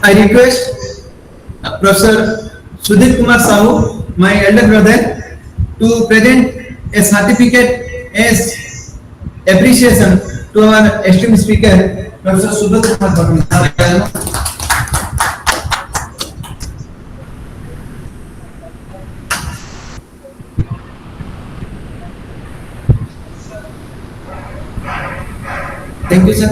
I request Professor Sudhir Kumar Sahu, my elder brother, to present a certificate as appreciation to our esteemed speaker, Professor Subrat Kumar Bhattamisra. Thank you, sir.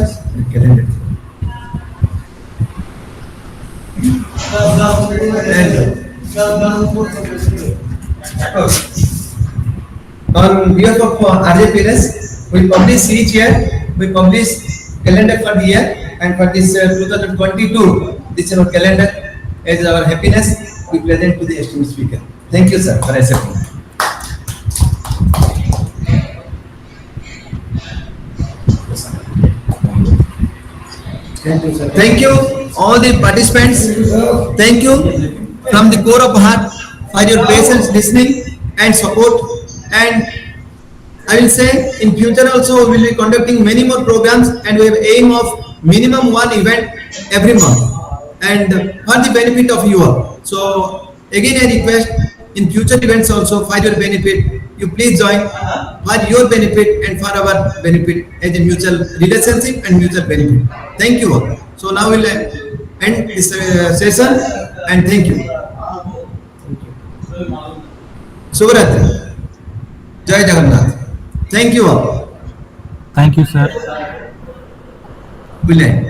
On behalf of RJPLS, we publish each year, we publish calendar for the year, and for this 2022, this is our calendar as our happiness, we present to the esteemed speaker. Thank you, sir, for accepting. Thank you, all the participants. Thank you from the core of heart for your patience, listening, and support. And I will say in future also we will be conducting many more programs, and we have aim of minimum one event every month, and for the benefit of you all. So again, I request in future events also for your benefit, you please join for your benefit and for our benefit as a mutual relationship and mutual benefit. Thank you all. So now we'll end this session, and thank you. Shubhratri. Jai Jagannath. Thank you all. Thank you, sir. We'll end.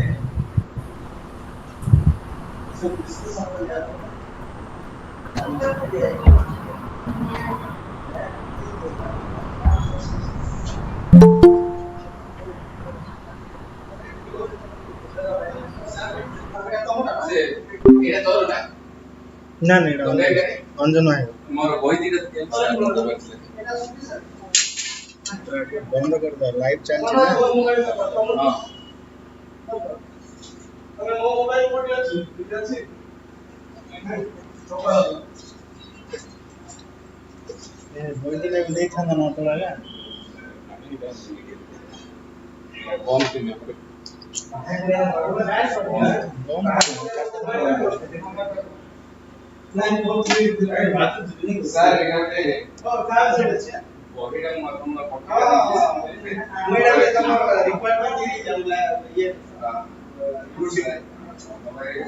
না না এটা অঞ্জন হয় বন্ধ করে দাও live চলছে না বই দিলে দেখছেন না মতো লাগে